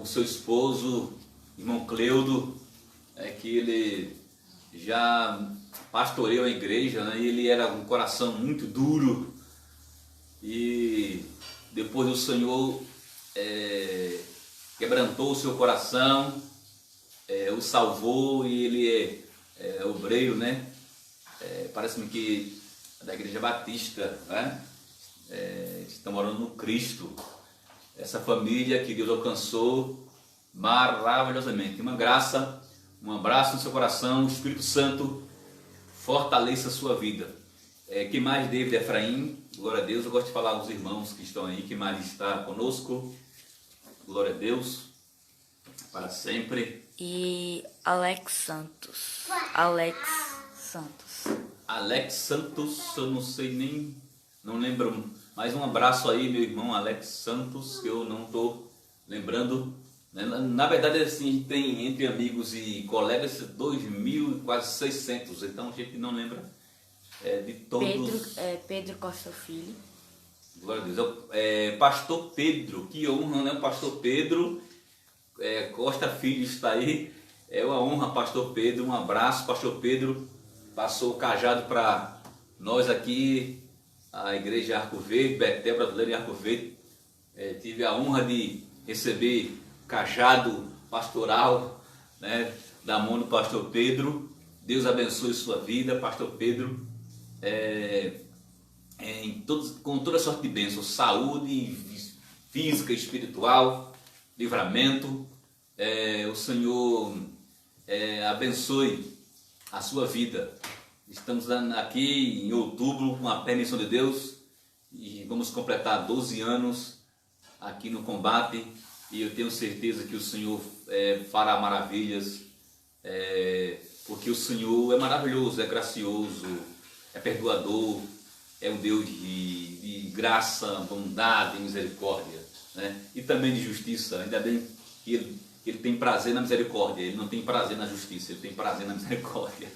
o seu esposo, irmão Cleudo, que ele já pastoreou a igreja, né? E ele era um coração muito duro, e depois o Senhor quebrantou o seu coração, o salvou, e ele é obreiro, né? Parece-me que é da Igreja Batista, né? Estão morando no Cristo. Essa família que Deus alcançou maravilhosamente. Uma graça, um abraço no seu coração. O Espírito Santo fortaleça a sua vida. Que mais, David Efraim? Glória a Deus. Eu gosto de falar aos irmãos que estão aí. Que mais está conosco? Glória a Deus. Para sempre. E Alex Santos. Alex Santos, eu não sei nem, não lembro, mas um abraço aí, meu irmão Alex Santos, que eu não estou lembrando. Na verdade, assim, tem entre amigos e colegas 2.000, quase 600, então a gente não lembra de todos. Pedro Costa Filho. Glória a Deus. Pastor Pedro, que honra, né? O pastor Pedro Costa Filho está aí. É uma honra, pastor Pedro. Um abraço, pastor Pedro. Passou o cajado para nós aqui, a Igreja Arco Verde, Betel Brasileiro em Arco Verde. Tive a honra de receber cajado pastoral, né, da mão do pastor Pedro. Deus abençoe sua vida, pastor Pedro, com toda sorte de bênçãos, saúde física, espiritual, livramento. O Senhor abençoe a sua vida. Estamos aqui em outubro, com a permissão de Deus, e vamos completar 12 anos aqui no combate, e eu tenho certeza que o Senhor fará maravilhas, porque o Senhor é maravilhoso, é gracioso, é perdoador, é um Deus de graça, bondade e misericórdia, né? E também de justiça. Ainda bem que Ele tem prazer na misericórdia, Ele não tem prazer na justiça, Ele tem prazer na misericórdia.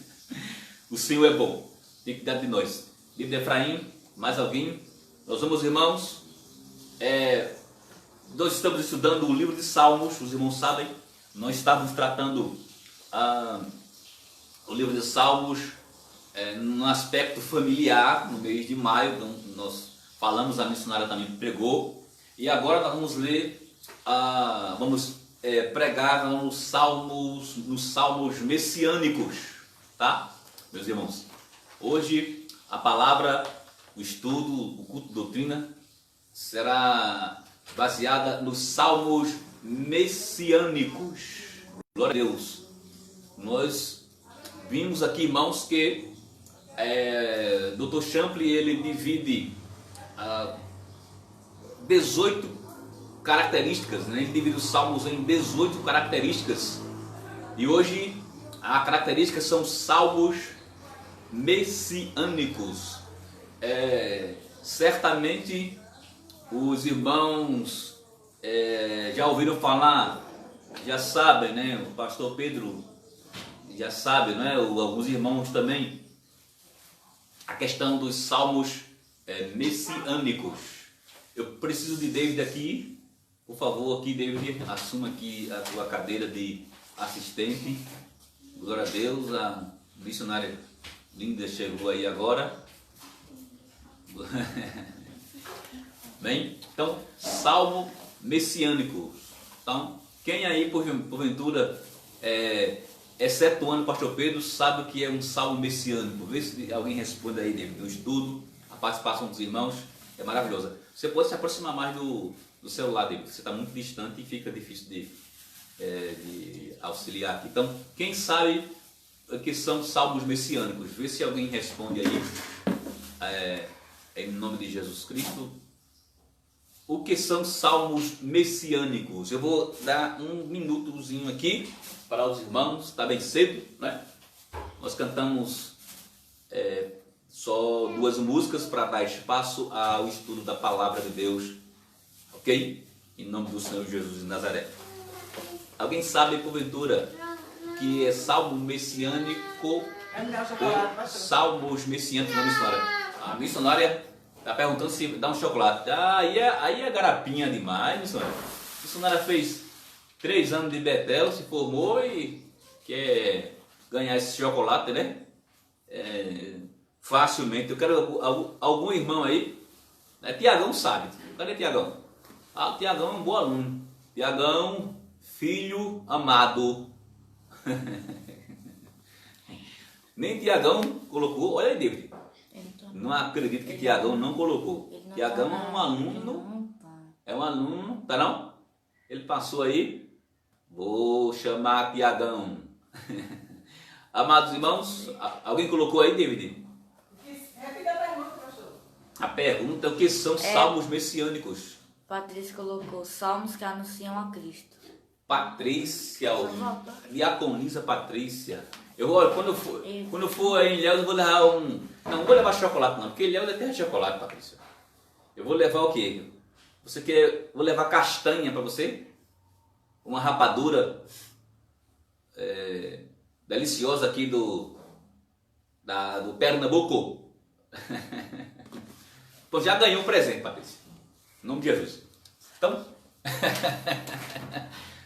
O Senhor é bom, tem que cuidar de nós. Livro de Efraim, mais alguém? Nós vamos, irmãos, nós estamos estudando o livro de Salmos, os irmãos sabem, nós estávamos tratando o livro de Salmos no aspecto familiar, no mês de maio, então nós falamos, a missionária também pregou, e agora nós vamos ler, pregar nos salmos messiânicos, tá? Meus irmãos, hoje a palavra, o estudo, o culto de doutrina será baseada nos salmos messiânicos. Glória a Deus. Nós vimos aqui, irmãos, que Dr. Champlin, ele divide 18 características, né? Ele divide os salmos em 18 características, e hoje a característica são salmos messiânicos. Certamente os irmãos já ouviram falar, já sabem, né? O pastor Pedro já sabe, né? Alguns irmãos também, a questão dos salmos messiânicos. Eu preciso de David aqui. Por favor, aqui, David, assuma aqui a tua cadeira de assistente. Glória a Deus, a missionária linda chegou aí agora. Bem, então, salmo messiânico. Então, quem aí, porventura, excetuando o pastor Pedro, sabe o que é um salmo messiânico? Vê se alguém responde aí, David, no estudo. A participação dos irmãos é maravilhosa. Você pode se aproximar mais do celular, David, você está muito distante e fica difícil de auxiliar aqui. Então, quem sabe o que são salmos messiânicos? Vê se alguém responde aí, em nome de Jesus Cristo. O que são salmos messiânicos? Eu vou dar um minutozinho aqui para os irmãos, está bem cedo, né? Nós cantamos só 2 músicas para dar espaço ao estudo da palavra de Deus, ok? Em nome do Senhor Jesus de Nazaré. Alguém sabe, porventura, que é salmo messiânico ou salmos messiânicos na missionária? A missionária está perguntando se dá um chocolate. Aí é garapinha demais, missionária. A missionária fez 3 anos de Betel, se formou e quer ganhar esse chocolate, né? Facilmente. Eu quero algum irmão aí, né? Tiagão sabe. Cadê Tiagão? Ah, o Tiagão é um bom aluno. Tiagão, filho amado. Nem Tiagão colocou. Olha aí, David. Não acredito que Tiagão não colocou. Tiagão é um aluno. É um aluno. Tá não? Ele passou aí. Vou chamar Tiagão. Amados irmãos, alguém colocou aí, David? Repita a pergunta, pastor. A pergunta é o que são salmos messiânicos. Patrícia colocou salmos que anunciam a Cristo. Patrícia, diaconisa Patrícia. Quando eu for em Ilhéus, eu vou levar não vou levar chocolate não, porque Ilhéus é terra de chocolate, Patrícia. Eu vou levar o quê? Vou levar castanha para você? Uma rapadura deliciosa aqui do Pernambuco. Então já ganhou um presente, Patrícia. Em nome de Jesus. Então,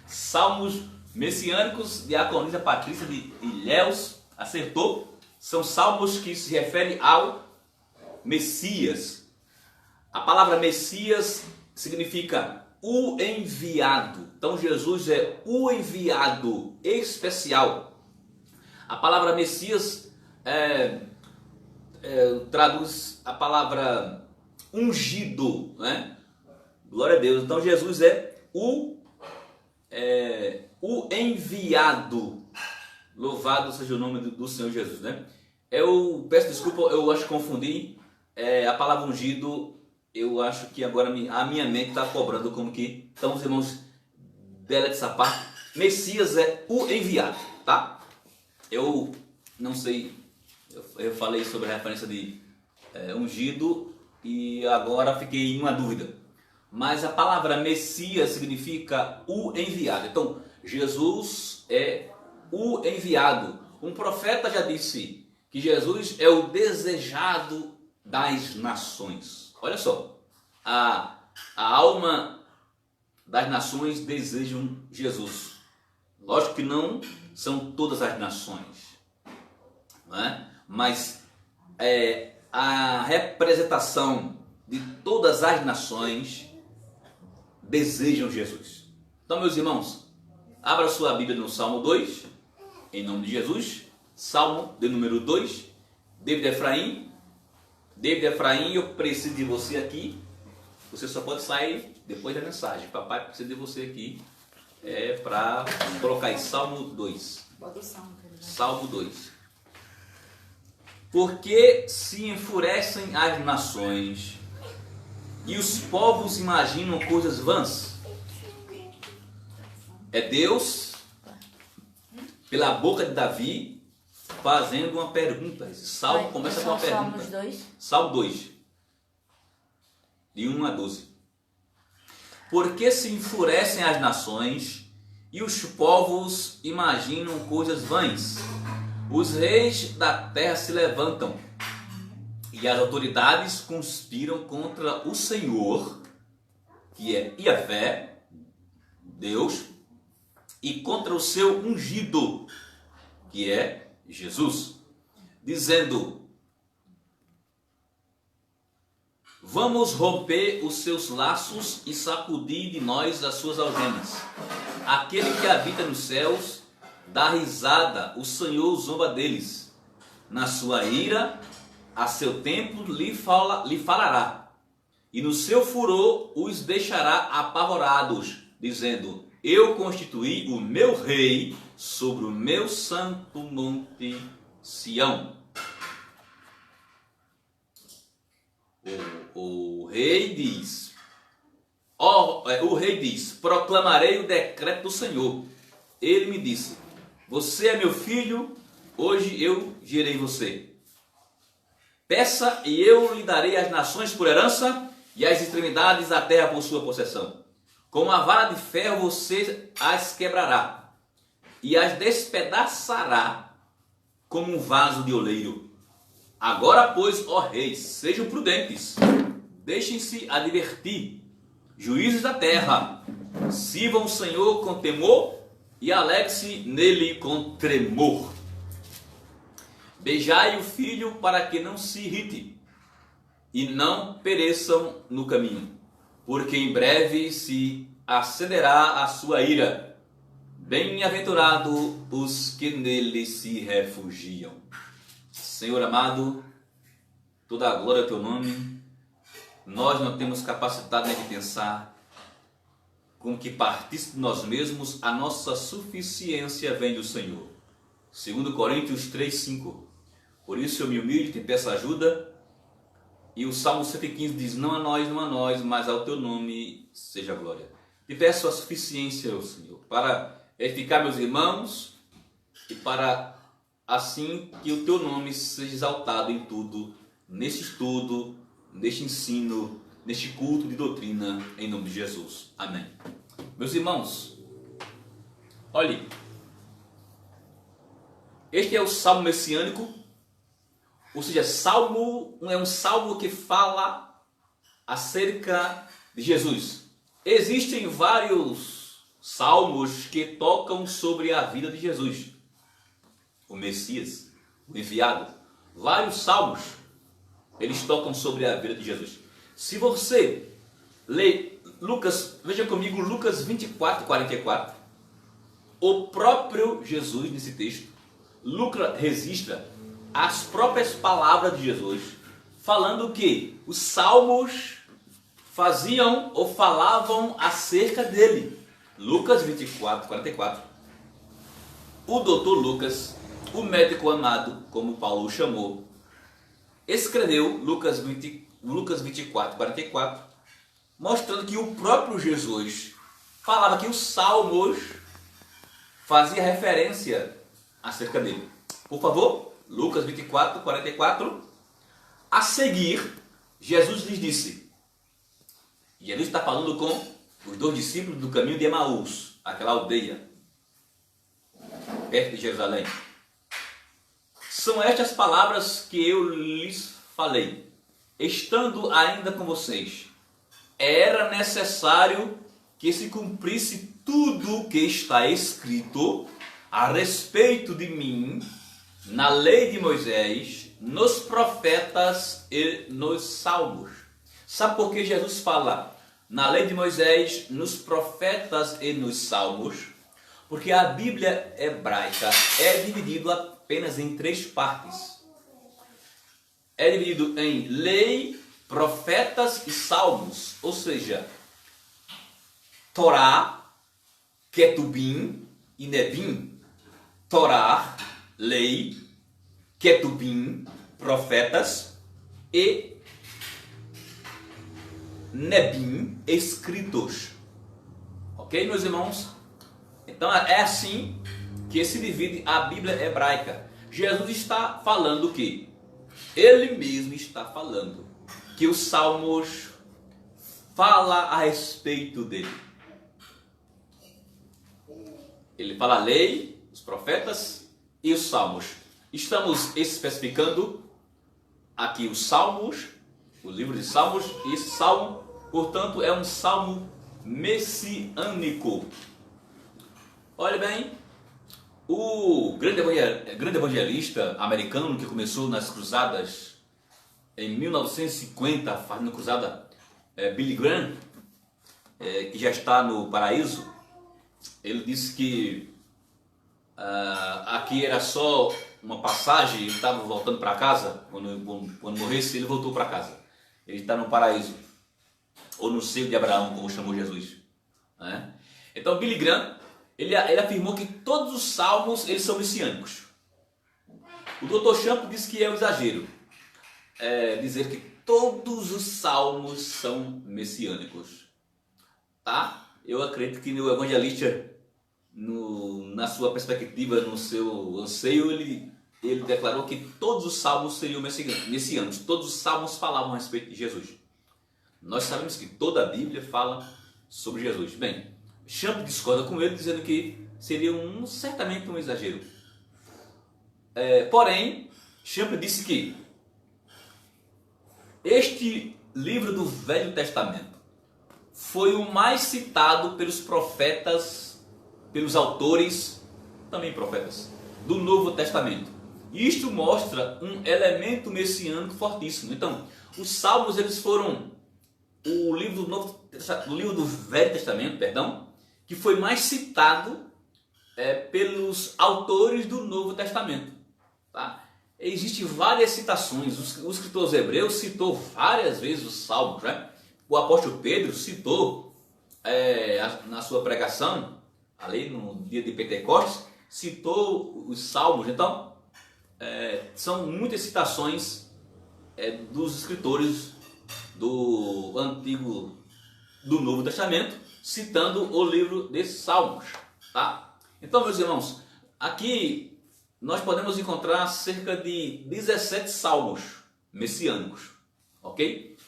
salmos messiânicos, diaconisa Patrícia de Ilhéus, acertou. São salmos que se referem ao Messias. A palavra Messias significa o enviado. Então Jesus é o enviado especial. A palavra Messias traduz a palavra ungido, né? Glória a Deus. Então Jesus é o enviado. Louvado seja o nome do Senhor Jesus, né? Eu peço desculpa, eu acho que confundi a palavra ungido. Eu acho que agora a minha mente está cobrando como que então os irmãos delete essa parte. Messias é o enviado, tá? Eu não sei, eu falei sobre a referência de ungido e agora fiquei em uma dúvida. Mas a palavra Messias significa o enviado. Então, Jesus é o enviado. Um profeta já disse que Jesus é o desejado das nações. Olha só, a alma das nações desejam Jesus. Lógico que não são todas as nações, não é? Mas a representação de todas as nações desejam Jesus. Então, meus irmãos, abra sua Bíblia no Salmo 2, em nome de Jesus. Salmo de número 2, David Efraim. David Efraim, eu preciso de você aqui. Você só pode sair depois da mensagem. Papai precisa de você aqui para colocar aí Salmo 2. Bota o salmo. Salmo 2. Porque se enfurecem as nações e os povos imaginam coisas vãs. É Deus, pela boca de Davi, fazendo uma pergunta. Esse salmo começa com uma pergunta. Salmos 2. Salmo 2, de 1 a 12. Porque se enfurecem as nações e os povos imaginam coisas vãs. Os reis da terra se levantam e as autoridades conspiram contra o Senhor, que é Yahvé, Deus, e contra o seu ungido, que é Jesus, dizendo: vamos romper os seus laços e sacudir de nós as suas algemas. Aquele que habita nos céus dá risada, o Senhor zomba deles. Na sua ira, a seu tempo lhe falará, e no seu furor os deixará apavorados, dizendo: eu constituí o meu rei sobre o meu santo monte Sião. O rei diz, proclamarei o decreto do Senhor. Ele me disse: você é meu filho, hoje eu gerei você. Peça e eu lhe darei as nações por herança e as extremidades da terra por sua possessão. Com uma vara de ferro você as quebrará e as despedaçará como um vaso de oleiro. Agora, pois, ó reis, sejam prudentes, deixem-se advertir, juízes da terra, Sirvam o Senhor com temor e alegre-se nele com tremor. Beijai o filho para que não se irrite e não pereçam no caminho, porque em breve se acenderá a sua ira. Bem-aventurados os que nele se refugiam. Senhor amado, toda a glória ao teu nome. Nós não temos capacidade de pensar com que partisse de nós mesmos, a nossa suficiência vem do Senhor. 2 Coríntios 3:5. Por isso eu me humilho e te peço ajuda. E o Salmo 115 diz: não a nós, mas ao teu nome seja a glória. Te peço a suficiência, Senhor, para edificar meus irmãos e para assim que o teu nome seja exaltado em tudo, nesse estudo, neste ensino, neste culto de doutrina, em nome de Jesus. Amém. Meus irmãos, olhe, este é o Salmo messiânico, ou seja, Salmo é um salmo que fala acerca de Jesus. Existem vários salmos que tocam sobre a vida de Jesus, o Messias, o enviado. Vários salmos, eles tocam sobre a vida de Jesus. Se você lê Lucas, veja comigo Lucas 24:44, o próprio Jesus nesse texto, Lucas registra as próprias palavras de Jesus, falando que os salmos faziam ou falavam acerca dele. Lucas 24:44. O doutor Lucas, o médico amado, como Paulo o chamou, escreveu Lucas 24:44, mostrando que o próprio Jesus falava que os salmos faziam referência acerca dele. Por favor, Lucas 24:44. A seguir, Jesus lhes disse. Jesus está falando com os 2 discípulos do caminho de Emaús, aquela aldeia perto de Jerusalém. São estas palavras que eu lhes falei, estando ainda com vocês. Era necessário que se cumprisse tudo o que está escrito a respeito de mim na lei de Moisés, nos profetas e nos salmos. Sabe por que Jesus fala na lei de Moisés, nos profetas e nos salmos? Porque a Bíblia hebraica é dividida apenas em 3 partes. É dividido em lei, profetas e salmos. Ou seja, Torá, Ketubim e Nebim. Torá, lei, Ketubim, profetas, e Nebim, escritos. Ok, meus irmãos? Então é assim que se divide a Bíblia hebraica. Jesus está falando que ele mesmo está falando que os salmos fala a respeito dele. Ele fala a lei, os profetas e os salmos. Estamos especificando aqui os salmos, o livro de Salmos, e esse salmo, portanto, é um salmo messiânico. Olha bem, o grande evangelista americano que começou nas cruzadas em 1950, fazendo cruzada, Billy Graham, que já está no paraíso, ele disse que aqui era só uma passagem, ele estava voltando para casa, quando morresse ele voltou para casa. Ele está no paraíso, ou no seio de Abraão, como chamou Jesus. Né? Então Billy Graham, ele afirmou que todos os salmos eles são messiânicos. O Dr. Champ disse que é um exagero dizer que todos os salmos são messiânicos. Tá? Eu acredito que o evangelista, na sua perspectiva, no seu anseio, ele declarou que todos os salmos seriam messiânicos. Todos os salmos falavam a respeito de Jesus. Nós sabemos que toda a Bíblia fala sobre Jesus. Bem, Champ discorda com ele, dizendo que seria certamente um exagero. Porém, Champ disse que este livro do Velho Testamento foi o mais citado pelos profetas, pelos autores, também profetas, do Novo Testamento. Isto mostra um elemento messiânico fortíssimo. Então, os Salmos eles foram o livro do Velho Testamento, que foi mais citado pelos autores do Novo Testamento. Tá? Existem várias citações. O escritor hebreu citou várias vezes os Salmos. Né? O apóstolo Pedro citou na sua pregação, ali no dia de Pentecostes, citou os Salmos. Então, são muitas citações dos escritores do Novo Testamento, citando o livro de Salmos. Tá? Então, meus irmãos, aqui nós podemos encontrar cerca de 17 salmos messiânicos, ok?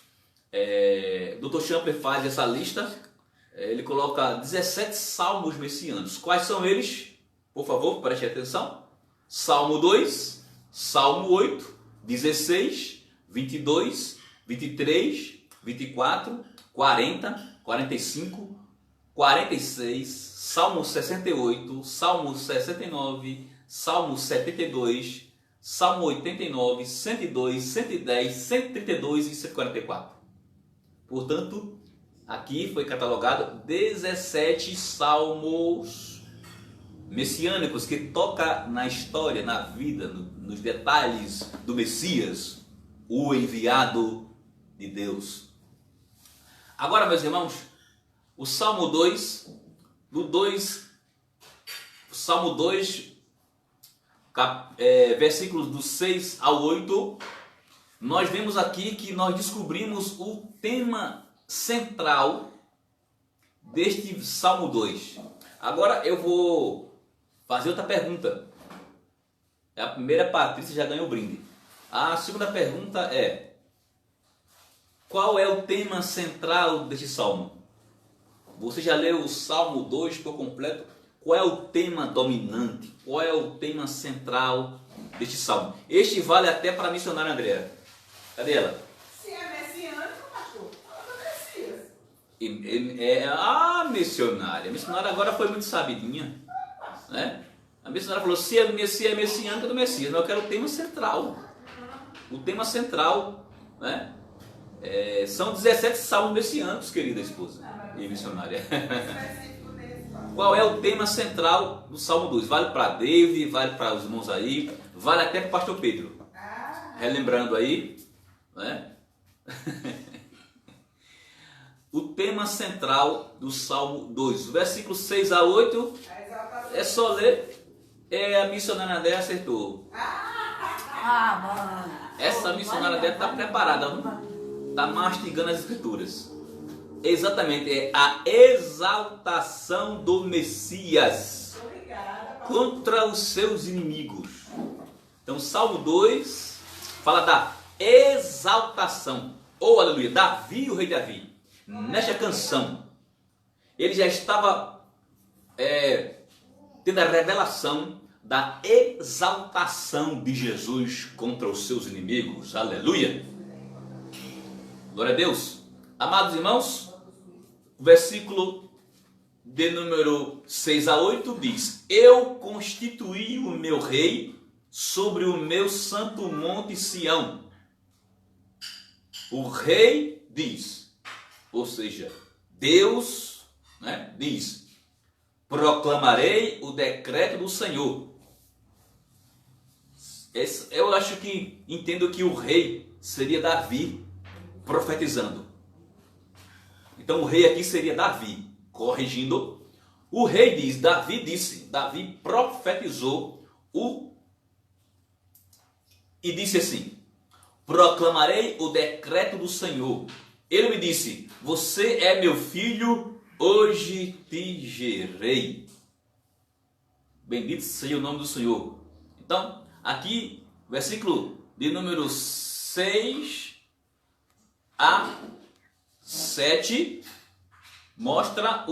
Dr. Champer faz essa lista, ele coloca 17 salmos messiânicos. Quais são eles? Por favor, preste atenção. Salmo 2, Salmo 8, 16, 22, 23, 24, 40, 45, 46, Salmo 68, Salmo 69, Salmo 72, Salmo 89, 102, 110, 132 e 144. Portanto, aqui foi catalogado 17 salmos messiânicos que toca na história, na vida, nos detalhes do Messias, o enviado de Deus. Agora, meus irmãos, o Salmo 2, Salmo 2, versículos do 6 ao 8, nós vemos aqui que nós descobrimos o tema central deste Salmo 2. Agora eu vou fazer outra pergunta. A primeira, Patrícia já ganhou o brinde. A segunda pergunta é: qual é o tema central deste salmo? Você já leu o Salmo 2 por completo? Qual é o tema dominante? Qual é o tema central deste salmo? Este vale até para a missionária Andréa. Cadê ela? Se é messiânico, pastor, fala do Messias. Missionária. A missionária agora foi muito sabidinha. Né? A missionária falou: se é messiânica, do Messias. Mas eu quero o tema central. O tema central, né? São 17 salmos messiânicos, querida esposa e missionária. Qual é o tema central do Salmo 2? Vale para David, vale para os irmãos aí, vale até para o pastor Pedro. Relembrando aí, né? O tema central do Salmo 2, versículos 6 a 8, é só ler. A missionária dela acertou. Essa missionária dela está preparada, está mastigando as escrituras. Exatamente, é a exaltação do Messias contra os seus inimigos. Então, Salmo 2 fala da exaltação. Oh, aleluia! Davi, o rei Davi, nesta canção, ele já estava tendo a revelação da exaltação de Jesus contra os seus inimigos. Aleluia! Glória a Deus. Amados irmãos, o versículo de número 6 a 8 diz: eu constituí o meu rei sobre o meu santo monte Sião. O rei diz, ou seja, Deus, né, diz: proclamarei o decreto do Senhor. Eu acho que entendo que o rei seria Davi profetizando. Então o rei aqui seria Davi, corrigindo. O rei diz, Davi disse, Davi profetizou e disse assim: proclamarei o decreto do Senhor. Ele me disse: você é meu filho, hoje te gerei. Bendito seja o nome do Senhor. Então, aqui, versículo de número 6 a 7 mostra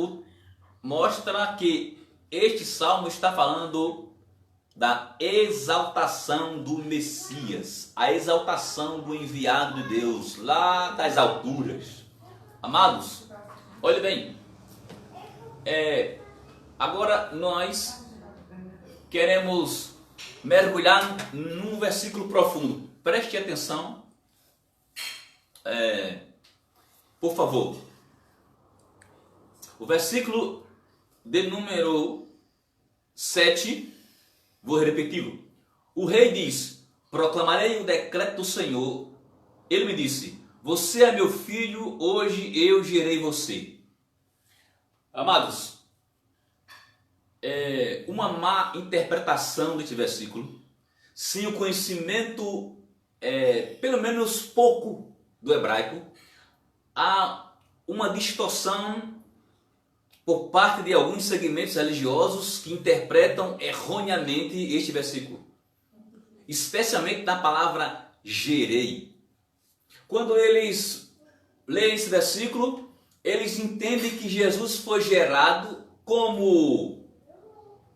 que este salmo está falando da exaltação do Messias, a exaltação do enviado de Deus lá das alturas. Amados, Olhe bem, agora nós queremos mergulhar num versículo profundo. Preste atenção, por favor. O versículo de número 7, vou repeti-lo. O rei diz: proclamarei o decreto do Senhor. Ele me disse: você é meu filho, hoje eu gerei você. Amados, uma má interpretação deste versículo, sem o conhecimento, pelo menos pouco, do hebraico, há uma distorção por parte de alguns segmentos religiosos que interpretam erroneamente este versículo, especialmente na palavra gerei. Quando eles leem esse versículo, eles entendem que Jesus foi gerado como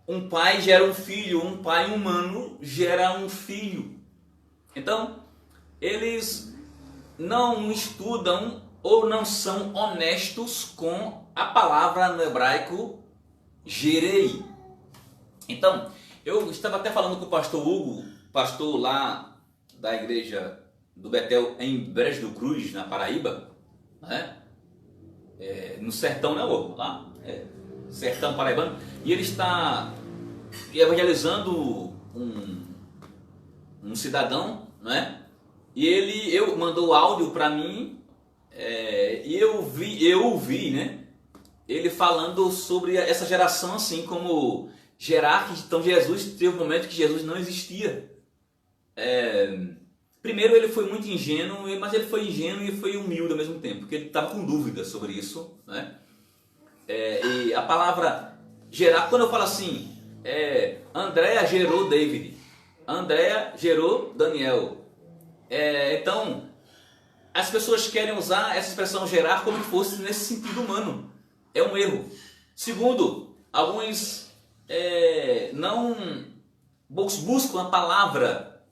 um pai gera um filho, um pai humano gera um filho. Então, eles não estudam ou não são honestos com a palavra no hebraico gerei. Então, eu estava até falando com o pastor Hugo, pastor lá da igreja do Betel em Brejo do Cruz, na Paraíba, né? No sertão, né, Hugo? Lá, sertão paraibano, e ele está evangelizando um cidadão, né? E ele mandou áudio para mim, e eu ouvi, né? Ele falando sobre essa geração, assim como gerar, então Jesus teve um momento que Jesus não existia. Primeiro ele foi muito ingênuo, mas ele foi ingênuo e foi humilde ao mesmo tempo, porque ele estava com dúvidas sobre isso, né? E a palavra gerar, quando eu falo assim, Andréa gerou David, Andréa gerou Daniel. Então, as pessoas querem usar essa expressão gerar como se fosse nesse sentido humano. É um erro. Segundo, alguns não buscam a palavra,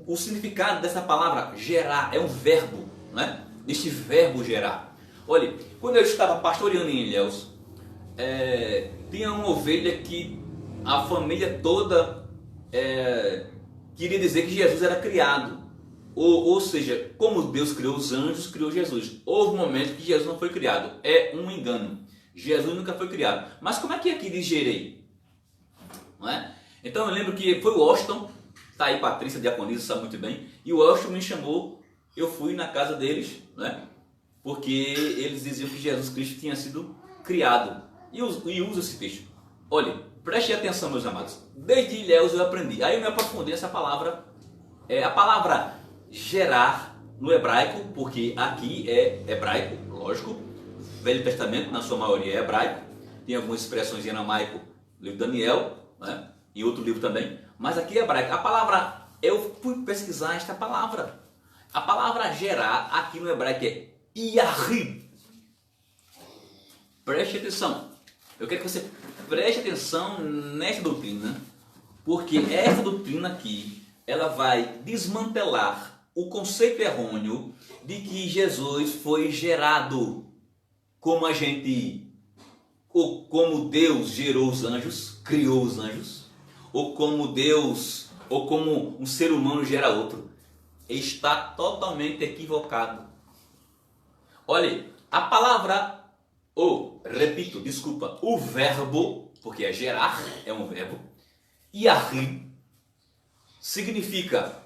o significado dessa palavra gerar, é um verbo, né? Este verbo gerar. Olha, quando eu estava pastoreando em Ilhéus, tinha uma ovelha que a família toda queria dizer que Jesus era criado. Ou seja, como Deus criou os anjos, criou Jesus. Houve um momento que Jesus não foi criado. É um engano. Jesus nunca foi criado. Mas como é que aqui diz gerei? Não é? Então eu lembro que foi o Washington, está aí Patrícia Diaconisa, sabe muito bem, e o Washington me chamou, eu fui na casa deles, né? Porque eles diziam que Jesus Cristo tinha sido criado. E usa esse texto. Olha, preste atenção, meus amados. Desde Ilhéus eu aprendi. Aí eu me aprofundei nessa palavra. A palavra gerar no hebraico, porque aqui é hebraico, lógico. Velho Testamento, na sua maioria, é hebraico. Tem algumas expressões em aramaico, livro de Daniel, né? E outro livro também. Mas aqui é hebraico. A palavra, eu fui pesquisar esta palavra. A palavra gerar aqui no hebraico é Yahib. Preste atenção. Eu quero que você preste atenção nessa doutrina, porque essa doutrina aqui, ela vai desmantelar o conceito errôneo de que Jesus foi gerado como a gente, ou como Deus gerou os anjos, criou os anjos, ou como Deus, ou como um ser humano gera outro. Está totalmente equivocado. Olha, a palavra, repito, desculpa, o verbo, porque é gerar, é um verbo, Yahim, significa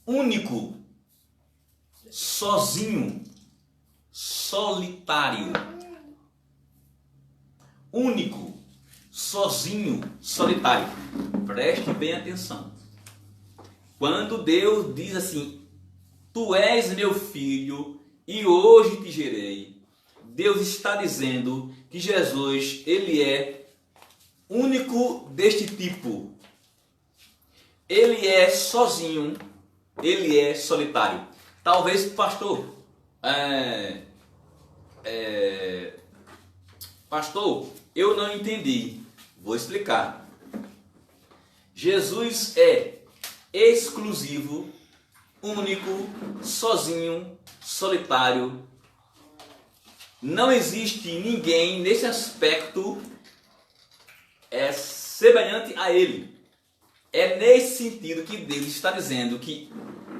único, sozinho, solitário. Único, sozinho, solitário. Preste bem atenção. Quando Deus diz assim, tu és meu filho e hoje te gerei, Deus está dizendo que Jesus, ele é único deste tipo. Ele é sozinho, ele é solitário. Talvez, pastor, pastor, eu não entendi. Vou explicar. Jesus é exclusivo, único, sozinho, solitário. Não existe ninguém nesse aspecto semelhante a Ele. É nesse sentido que Deus está dizendo que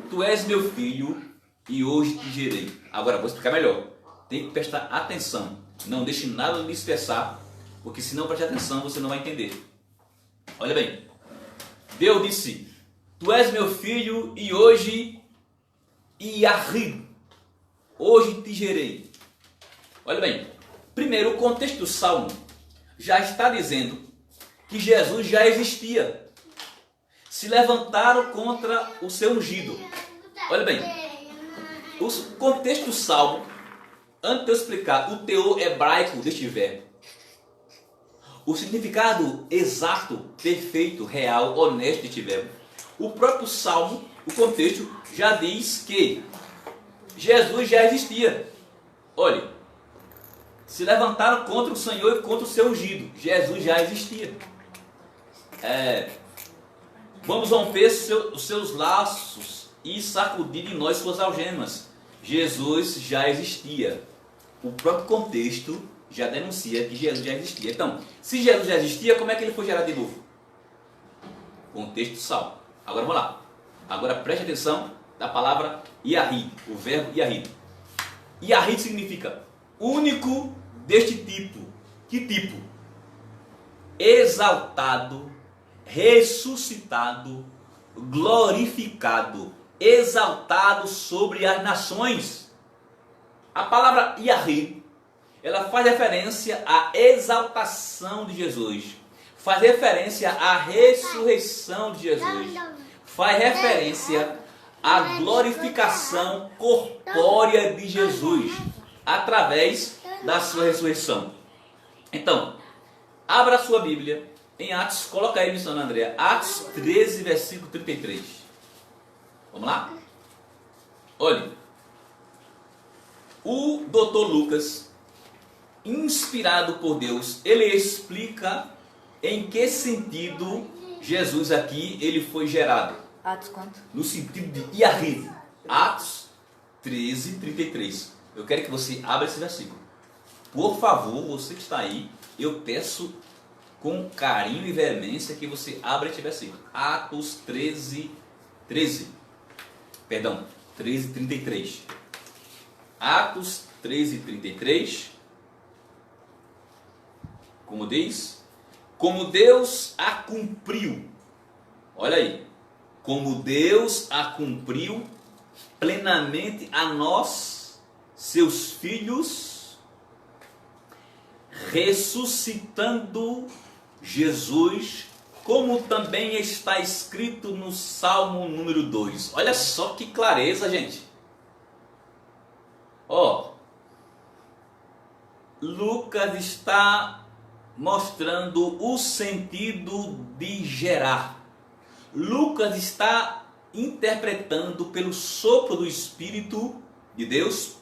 tu és meu filho e hoje te gerei. Agora vou explicar melhor. Tem que prestar atenção. Não deixe nada lhe dispersar, porque se não prestar atenção você não vai entender. Olha bem. Deus disse: tu és meu filho e hoje hoje te gerei. Olha bem. Primeiro, o contexto do Salmo já está dizendo que Jesus já existia. Se levantaram contra o seu ungido. Olha bem, o contexto do Salmo, antes de eu explicar o teor hebraico deste verbo, o significado exato, perfeito, real, honesto deste verbo, o próprio Salmo, o contexto, já diz que Jesus já existia. Olha, se levantaram contra o Senhor e contra o seu ungido. Jesus já existia. Vamos romper os seus laços e sacudir de nós suas algemas. Jesus já existia. O próprio contexto já denuncia que Jesus já existia. Então, se Jesus já existia, como é que ele foi gerado de novo? Contexto do Salmo. Agora vamos lá. Agora preste atenção da palavra Yahid, o verbo Yahid. Yahid significa único deste tipo. Que tipo? Exaltado, ressuscitado, glorificado, exaltado sobre as nações. A palavra Yahid, ela faz referência à exaltação de Jesus, faz referência à ressurreição de Jesus, faz referência à glorificação corpórea de Jesus através da sua ressurreição. Então, abra a sua Bíblia em Atos, coloca aí, missionária Andréa, Atos 13, versículo 33. Vamos lá? Olha, o Dr. Lucas, inspirado por Deus, ele explica em que sentido Jesus aqui ele foi gerado. Atos quanto? No sentido de Yahid. Atos 13, 33. Eu quero que você abra esse versículo. Por favor, você que está aí, eu peço com carinho e veemência que você abra este versículo. Atos 13, 33. Atos 13, 33. Como diz? Como Deus a cumpriu. Olha aí. Como Deus a cumpriu plenamente a nós, seus filhos, ressuscitando Jesus, como também está escrito no Salmo número 2. Olha só que clareza, gente. Lucas está mostrando o sentido de gerar. Lucas está interpretando pelo sopro do Espírito de Deus,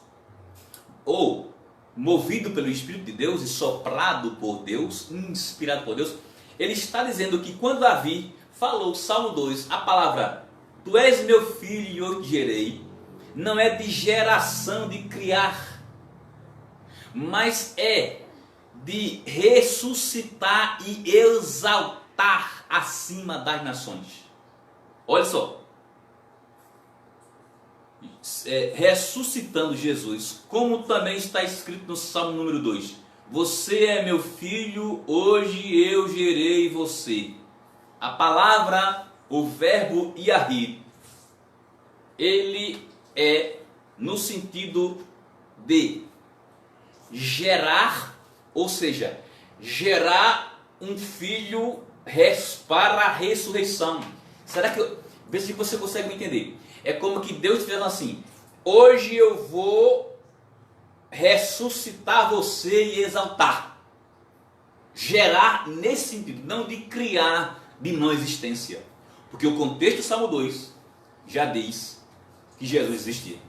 ou movido pelo Espírito de Deus e soprado por Deus, inspirado por Deus. Ele está dizendo que quando Davi falou, Salmo 2, a palavra tu és meu filho e eu te gerei, não é de geração, de criar, mas é de ressuscitar e exaltar acima das nações. Olha só, ressuscitando Jesus, como também está escrito no Salmo número 2. Você é meu filho, hoje eu gerei você. A palavra, o verbo Yahid, ele é no sentido de gerar, ou seja, gerar um filho para a ressurreição. Será que, vê se você consegue me entender? É como que Deus estiver assim: hoje eu vou ressuscitar você e exaltar. Gerar nesse sentido, não de criar de não existência. Porque o contexto do Salmo 2 já diz que Jesus existia.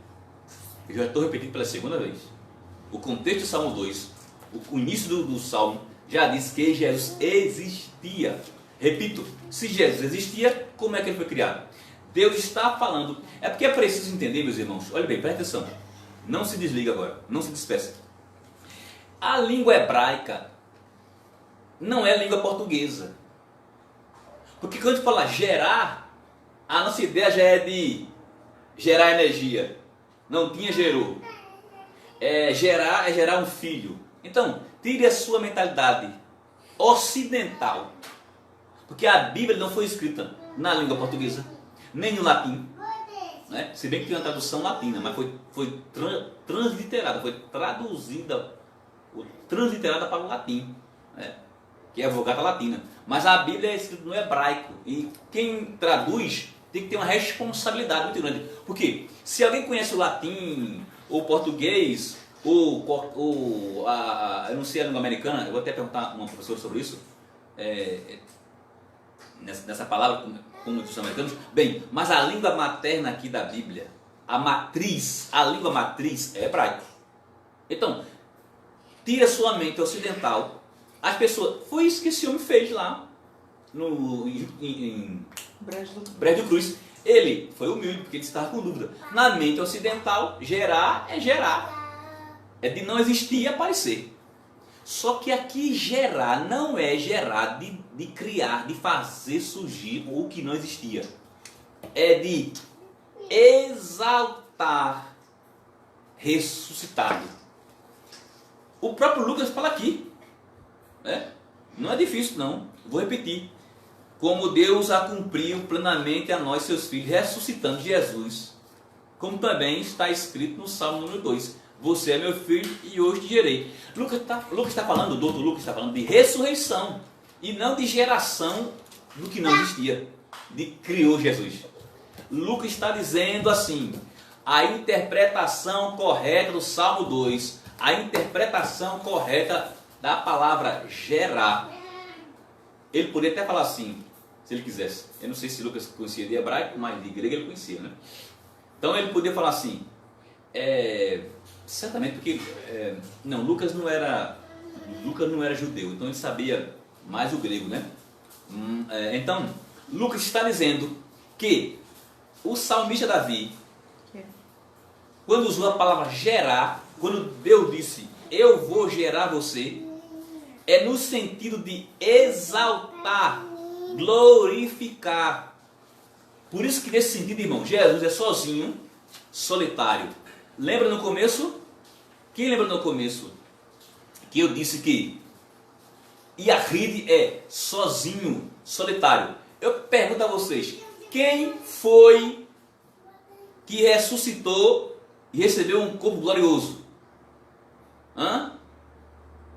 Eu já estou repetindo pela segunda vez. O contexto do Salmo 2, o início do Salmo, já diz que Jesus existia. Repito, se Jesus existia, como é que ele foi criado? Deus está falando. É porque é preciso entender, meus irmãos. Olha bem, presta atenção. Não se desliga agora, não se despeça. A língua hebraica não é língua portuguesa. Porque quando a gente fala gerar, a nossa ideia já é de gerar energia. Não tinha, gerou. Gerar é gerar um filho. Então, tire a sua mentalidade ocidental. Porque a Bíblia não foi escrita na língua portuguesa, nem no latim. Né? Se bem que tem uma tradução latina, mas foi transliterada, foi transliterada para o latim. Né? Que é a Vulgata Latina. Mas a Bíblia é escrita no hebraico. E quem traduz tem que ter uma responsabilidade muito grande. Porque se alguém conhece o latim, ou português, ou eu não sei a língua americana, eu vou até perguntar a uma professora sobre isso, nessa palavra, como os americanos. Bem, mas a língua materna aqui da Bíblia, a língua matriz é hebraico. Então, tira sua mente ocidental. As pessoas, foi isso que esse homem fez lá em Brejo do Cruz. Ele foi humilde porque ele estava com dúvida. Na mente ocidental, gerar é gerar. É de não existir e aparecer. Só que aqui gerar não é gerar de criar, de fazer surgir o que não existia. É de exaltar, ressuscitado. O próprio Lucas fala aqui. Não é difícil não, vou repetir. Como Deus a cumpriu plenamente a nós, seus filhos, ressuscitando Jesus, como também está escrito no Salmo número 2. Você é meu filho e hoje te gerei. Lucas está falando, o doutor Lucas está falando de ressurreição e não de geração do que não existia, de criou Jesus. Lucas está dizendo assim, a interpretação correta do Salmo 2, a interpretação correta da palavra gerar. Ele poderia até falar assim, se ele quisesse. Eu não sei se Lucas conhecia de hebraico, mas de grego ele conhecia, né? Então ele poderia falar assim, certamente porque Lucas não era judeu, então ele sabia mais o grego, né? Então Lucas está dizendo que o salmista Davi, quando usou a palavra gerar, quando Deus disse eu vou gerar você, é no sentido de exaltar, glorificar. Por isso que nesse sentido, irmão, Jesus é sozinho, solitário. Lembra no começo? Quem lembra no começo? Que eu disse que Yahrid é sozinho, solitário. Eu pergunto a vocês, quem foi que ressuscitou e recebeu um corpo glorioso?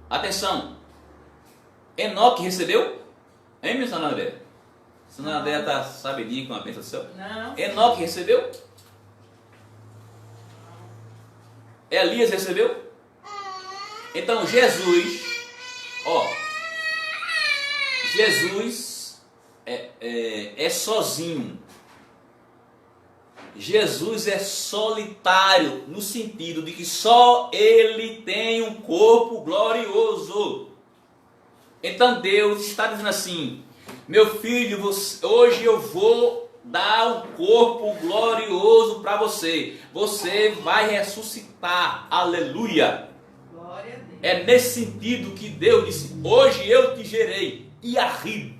Atenção. Enoque recebeu? Hein, minha Sana André? Sana André está sabidinha com a bênção do céu? Não. Enoque recebeu? Elias recebeu? Então Jesus é sozinho. Jesus é solitário no sentido de que só Ele tem um corpo glorioso. Então Deus está dizendo assim, meu filho, hoje eu vou dar um corpo glorioso para você. Você vai ressuscitar. Aleluia. Glória a Deus. É nesse sentido que Deus disse, hoje eu te gerei. Yahrid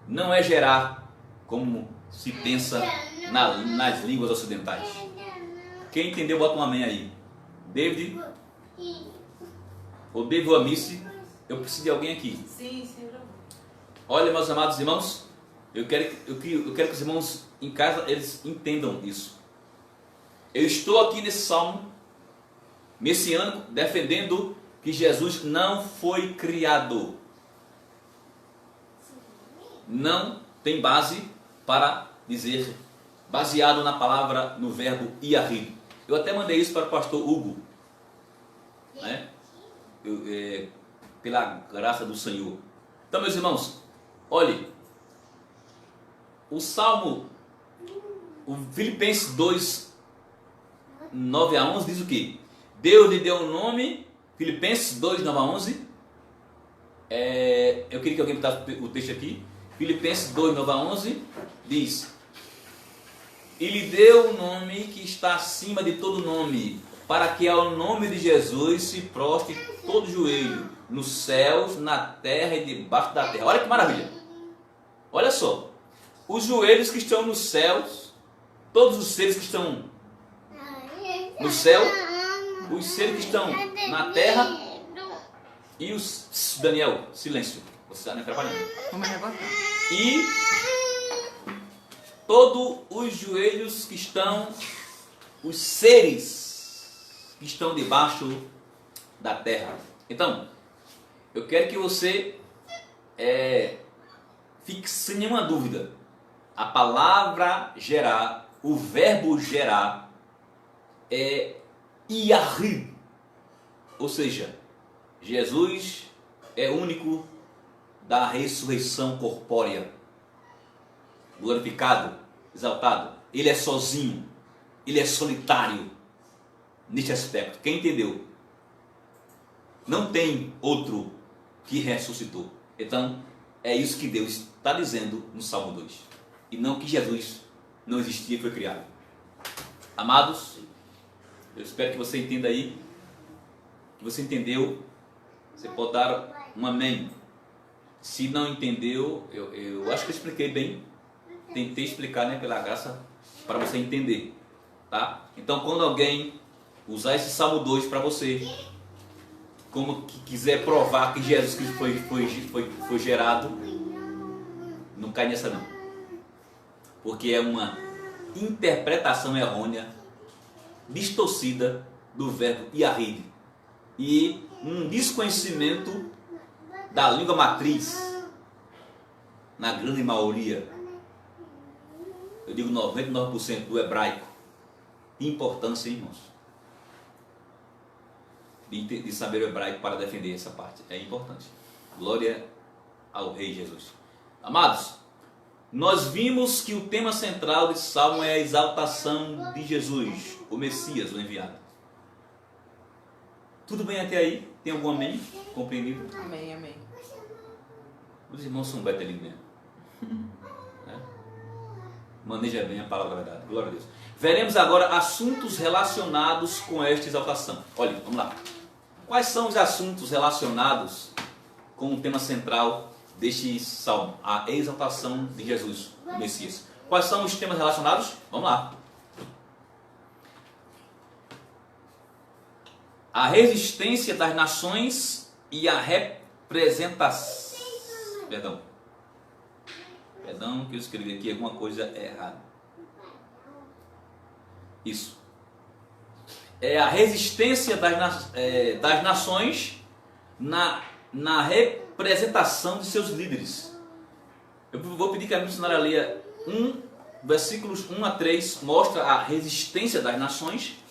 não é gerar como se pensa nas línguas ocidentais. Quem entendeu, bota um amém aí. David ou David ou Amice, eu preciso de alguém aqui. Sim, eu vou. Olha, meus amados irmãos, eu quero que os irmãos em casa eles entendam isso. Eu estou aqui nesse salmo messiânico defendendo que Jesus não foi criado. Não tem base para dizer, baseado na palavra, no verbo Yahrid. Eu até mandei isso para o pastor Hugo, né? Pela graça do Senhor. Então, meus irmãos, olhe, o Salmo, o Filipenses 2, 9 a 11 diz o quê? Deus lhe deu um nome, Filipenses 2, 9 a 11. Eu queria que alguém botasse o texto aqui. Filipenses 2, 9 a 11 diz: e lhe deu um nome que está acima de todo nome, para que ao nome de Jesus se prostre todo joelho, nos céus, na terra e debaixo da terra. Olha que maravilha! Olha só, os joelhos que estão nos céus, todos os seres que estão no céu, os seres que estão na terra e os... Daniel, silêncio, você está me atrapalhando. Vamos rebotar. E todos os joelhos que estão, os seres que estão debaixo da terra. Então, eu quero que você fique sem nenhuma dúvida. A palavra gerar, o verbo gerar é Iahri. Ou seja, Jesus é único da ressurreição corpórea. Glorificado, exaltado. Ele é sozinho. Ele é solitário neste aspecto. Quem entendeu? Não tem outro que ressuscitou. Então, é isso que Deus está dizendo no Salmo 2. E não que Jesus não existia e foi criado. Amados, eu espero que você entenda aí. Que você entendeu. Você pode dar um amém. Se não entendeu, eu acho que eu expliquei bem. Tentei explicar, né, pela graça, para você entender. Tá? Então, quando alguém usar esse Salmo 2 para você, como que quiser provar que Jesus Cristo foi gerado, não cai nessa não. Porque é uma interpretação errônea, distorcida do verbo Iahri. E um desconhecimento da língua matriz, na grande maioria, eu digo 99% do hebraico. Importância, irmãos, de saber o hebraico para defender essa parte. É importante. Glória ao Rei Jesus. Amados, nós vimos que o tema central desse salmo é a exaltação de Jesus, o Messias, o enviado. Tudo bem até aí? Tem algum amém? Compreendido? Amém, amém. Os irmãos são betelinhos mesmo. Né? Maneja bem a palavra da verdade. Glória a Deus. Veremos agora assuntos relacionados com esta exaltação. Olha, vamos lá. Quais são os assuntos relacionados com o tema central deste salmo? A exaltação de Jesus, o Messias. Quais são os temas relacionados? Vamos lá. A resistência das nações e a representação. Perdão que eu escrevi aqui alguma coisa errada. Isso. É a resistência das nações na representação de seus líderes. Eu vou pedir que a missionária leia versículos 1 a 3, mostra a resistência das nações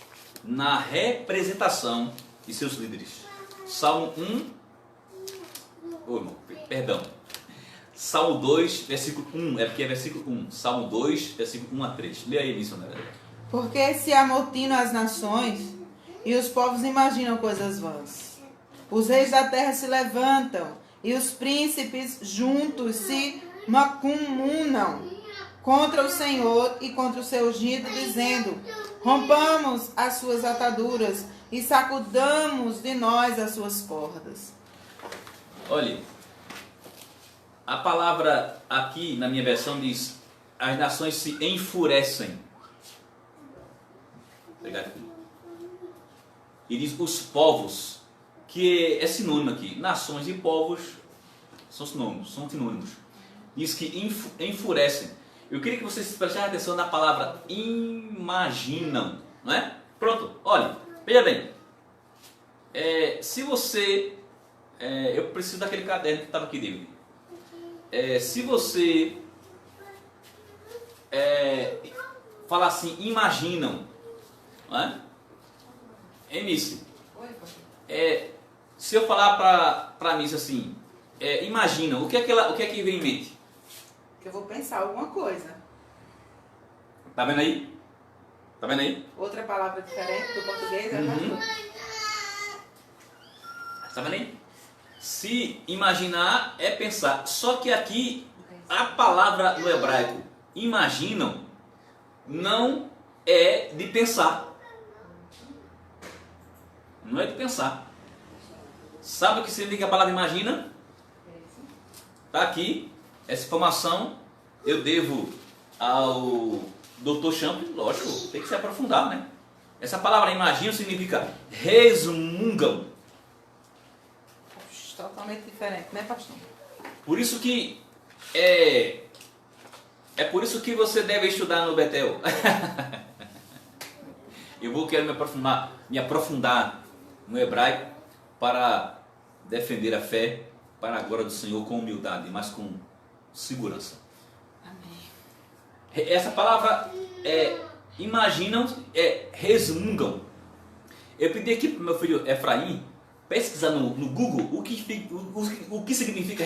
na representação de seus líderes. Salmo 1, Salmo 2, versículo 1, é porque é versículo 1. Salmo 2, versículo 1 a 3. Leia aí, missionária. Porque se amotinam as nações e os povos imaginam coisas vãs. Os reis da terra se levantam e os príncipes juntos se macumunam contra o Senhor e contra o seu ungido, dizendo: rompamos as suas ataduras e sacudamos de nós as suas cordas. Olhe, a palavra aqui na minha versão diz: as nações se enfurecem. Obrigado. E diz os povos, que é sinônimo aqui. Nações e povos são sinônimos. Diz que enfurecem. Eu queria que vocês prestassem atenção na palavra imaginam, não é? Pronto, olha, veja bem. Se você... eu preciso daquele caderno que estava aqui dentro. Se você falar assim, imaginam, não é? Emice, se eu falar para mim assim, imaginam, o que é que vem em mente? Que eu vou pensar alguma coisa. Tá vendo aí? Tá vendo aí? Outra palavra diferente do português, Uhum. Tá vendo aí? Se imaginar é pensar. Só que aqui a palavra no hebraico imaginam não é de pensar. Não é de pensar. Sabe o que significa a palavra imagina? Está aqui. Essa informação eu devo ao Dr. Champ, lógico, tem que se aprofundar, né? Essa palavra imagina significa resmungam. Totalmente diferente, né, pastor? Por isso que é por isso que você deve estudar no Betel. Quero me aprofundar no hebraico para defender a fé para a glória do Senhor com humildade, mas com segurança. Amém. Essa palavra imaginam, resmungam. Eu pedi aqui para o meu filho Efraim pesquisar no Google o que significa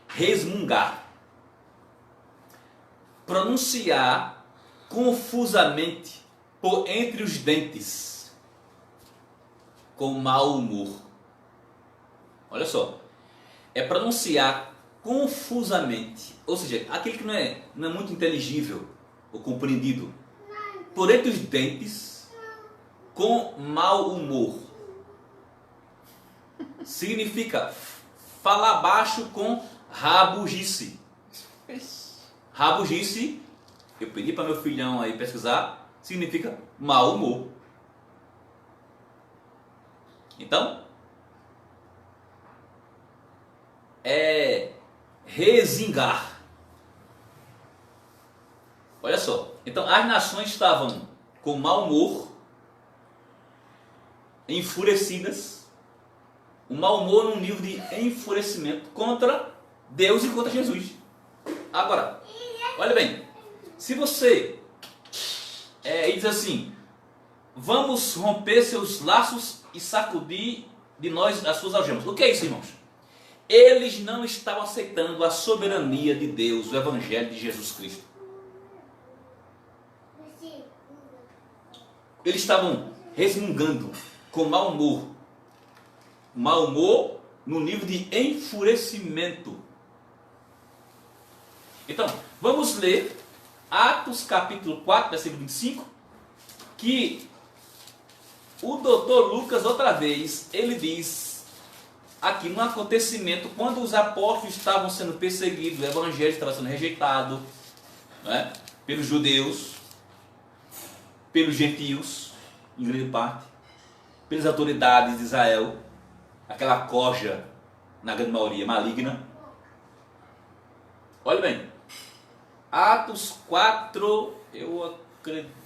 resmungar. Pronunciar confusamente por entre os dentes, com mau humor. Olha só, é pronunciar confusamente, ou seja, aquele que não é muito inteligível ou compreendido, por entre os dentes, com mau humor. Significa falar baixo com rabugice. Rabugice, eu pedi para meu filhão aí pesquisar, significa mau humor. Então, resingar. Olha só, então as nações estavam com mau humor, enfurecidas, o mau humor num nível de enfurecimento contra Deus e contra Jesus. Agora, olha bem, se você diz assim, vamos romper seus laços e sacudir de nós as suas algemas. O que é isso, irmãos? Eles não estavam aceitando a soberania de Deus, o Evangelho de Jesus Cristo. Eles estavam resmungando com mau humor. Mau humor no nível de enfurecimento. Então, vamos ler Atos capítulo 4, versículo 25, que o doutor Lucas, outra vez, ele diz aqui no acontecimento, quando os apóstolos estavam sendo perseguidos, o evangelho estava sendo rejeitado, né, pelos judeus, pelos gentios, em grande parte, pelas autoridades de Israel, aquela corja, na grande maioria, maligna. Olha bem, Atos 4,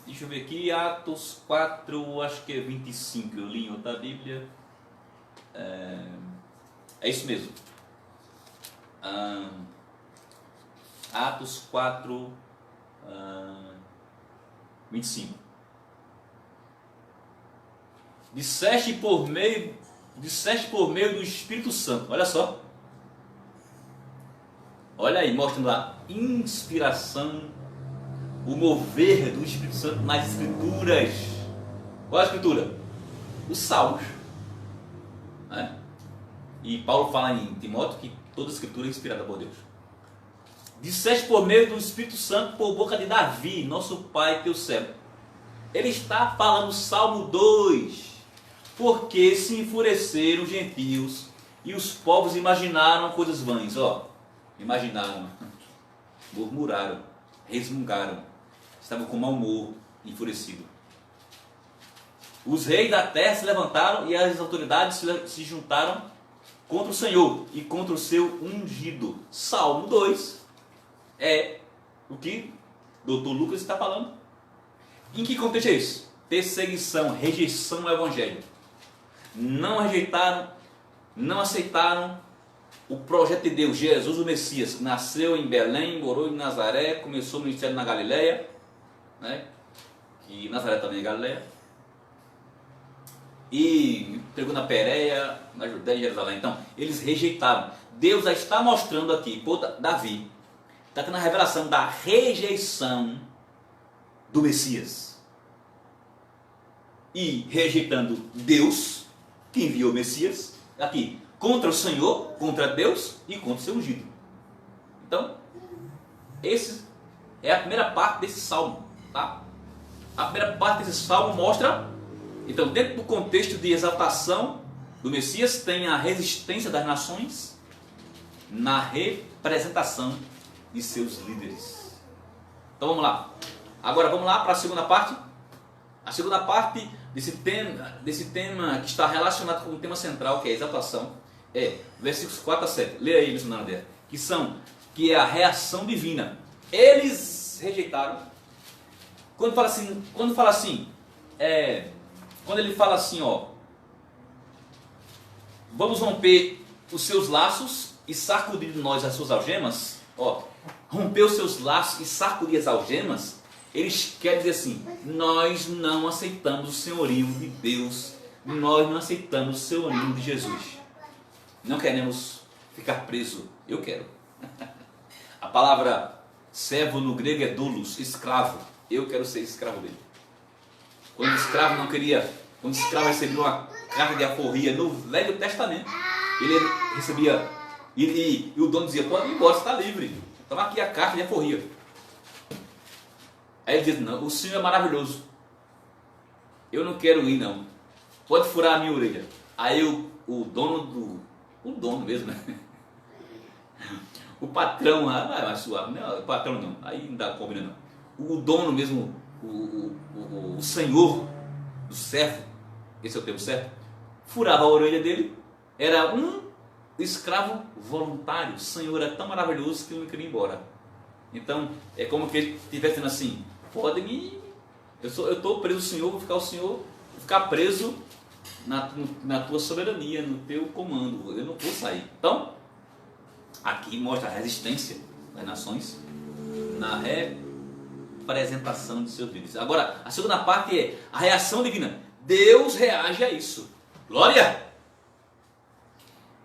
deixa eu ver aqui, Atos 4, acho que é 25, eu li em outra Bíblia. É isso mesmo. Atos 4, 25. Disseste por meio do Espírito Santo. Olha só. Olha aí, mostrando a inspiração, o mover do Espírito Santo nas Escrituras. Qual é a Escritura? Os Salmos. Né? E Paulo fala em Timóteo que toda a Escritura é inspirada por Deus. Disseste por meio do Espírito Santo por boca de Davi, nosso pai, teu servo. Ele está falando Salmo 2. Porque se enfureceram os gentios e os povos imaginaram coisas vãs. Imaginaram, murmuraram, resmungaram, estavam com mau humor, enfurecido. Os reis da terra se levantaram e as autoridades se juntaram contra o Senhor e contra o seu ungido. Salmo 2 é o que o doutor Lucas está falando. Em que contexto é isso? Perseguição, rejeição ao Evangelho. Não rejeitaram, não aceitaram o projeto de Deus, Jesus o Messias, que nasceu em Belém, morou em Nazaré, começou o ministério na Galileia, né? Que Nazaré também é Galileia, e pregou na Pérea, na Judéia e Jerusalém. Então, eles rejeitaram. Deus já está mostrando aqui, por Davi, está tendo a revelação da rejeição do Messias. E rejeitando Deus, que enviou o Messias, aqui, contra o Senhor, contra Deus e contra o seu ungido. Então, esse é a primeira parte desse salmo, tá? A primeira parte desse salmo mostra, então, dentro do contexto de exaltação do Messias, tem a resistência das nações na representação de seus líderes. Então vamos lá. Agora vamos lá para a segunda parte. A segunda parte desse tema que está relacionado com o tema central, que é a exaltação, é versículos 4 a 7. Leia aí, missionário André. Que é a reação divina. Eles rejeitaram. Quando ele fala assim, ó, vamos romper os seus laços e sacudir de nós as suas algemas, ó, romper os seus laços e sacudir as algemas, eles querem dizer assim, nós não aceitamos o senhorio de Deus, nós não aceitamos o senhorio de Jesus, não queremos ficar preso, eu quero. A palavra servo no grego é doulos, escravo, eu quero ser escravo dele. Quando o escravo recebia uma carta de alforria no Velho Testamento, ele recebia, e o dono dizia, pode ir embora, você está livre, toma aqui a carta de alforria. Aí ele diz, não, o Senhor é maravilhoso, eu não quero ir não, pode furar a minha orelha. Aí o dono mesmo, né? O patrão, mais suave, não, o patrão não, aí não dá combina não. O dono mesmo, o senhor do servo, esse é o termo certo, furava a orelha dele, era um escravo voluntário. O Senhor é tão maravilhoso que eu não queria ir embora. Então, é como que ele estivesse dizendo assim, podem ir, eu estou preso, Senhor, vou ficar preso na tua soberania, no teu comando, eu não vou sair. Então, aqui mostra a resistência das nações na representação de seus líderes. Agora, a segunda parte é a reação divina. Deus reage a isso. Glória!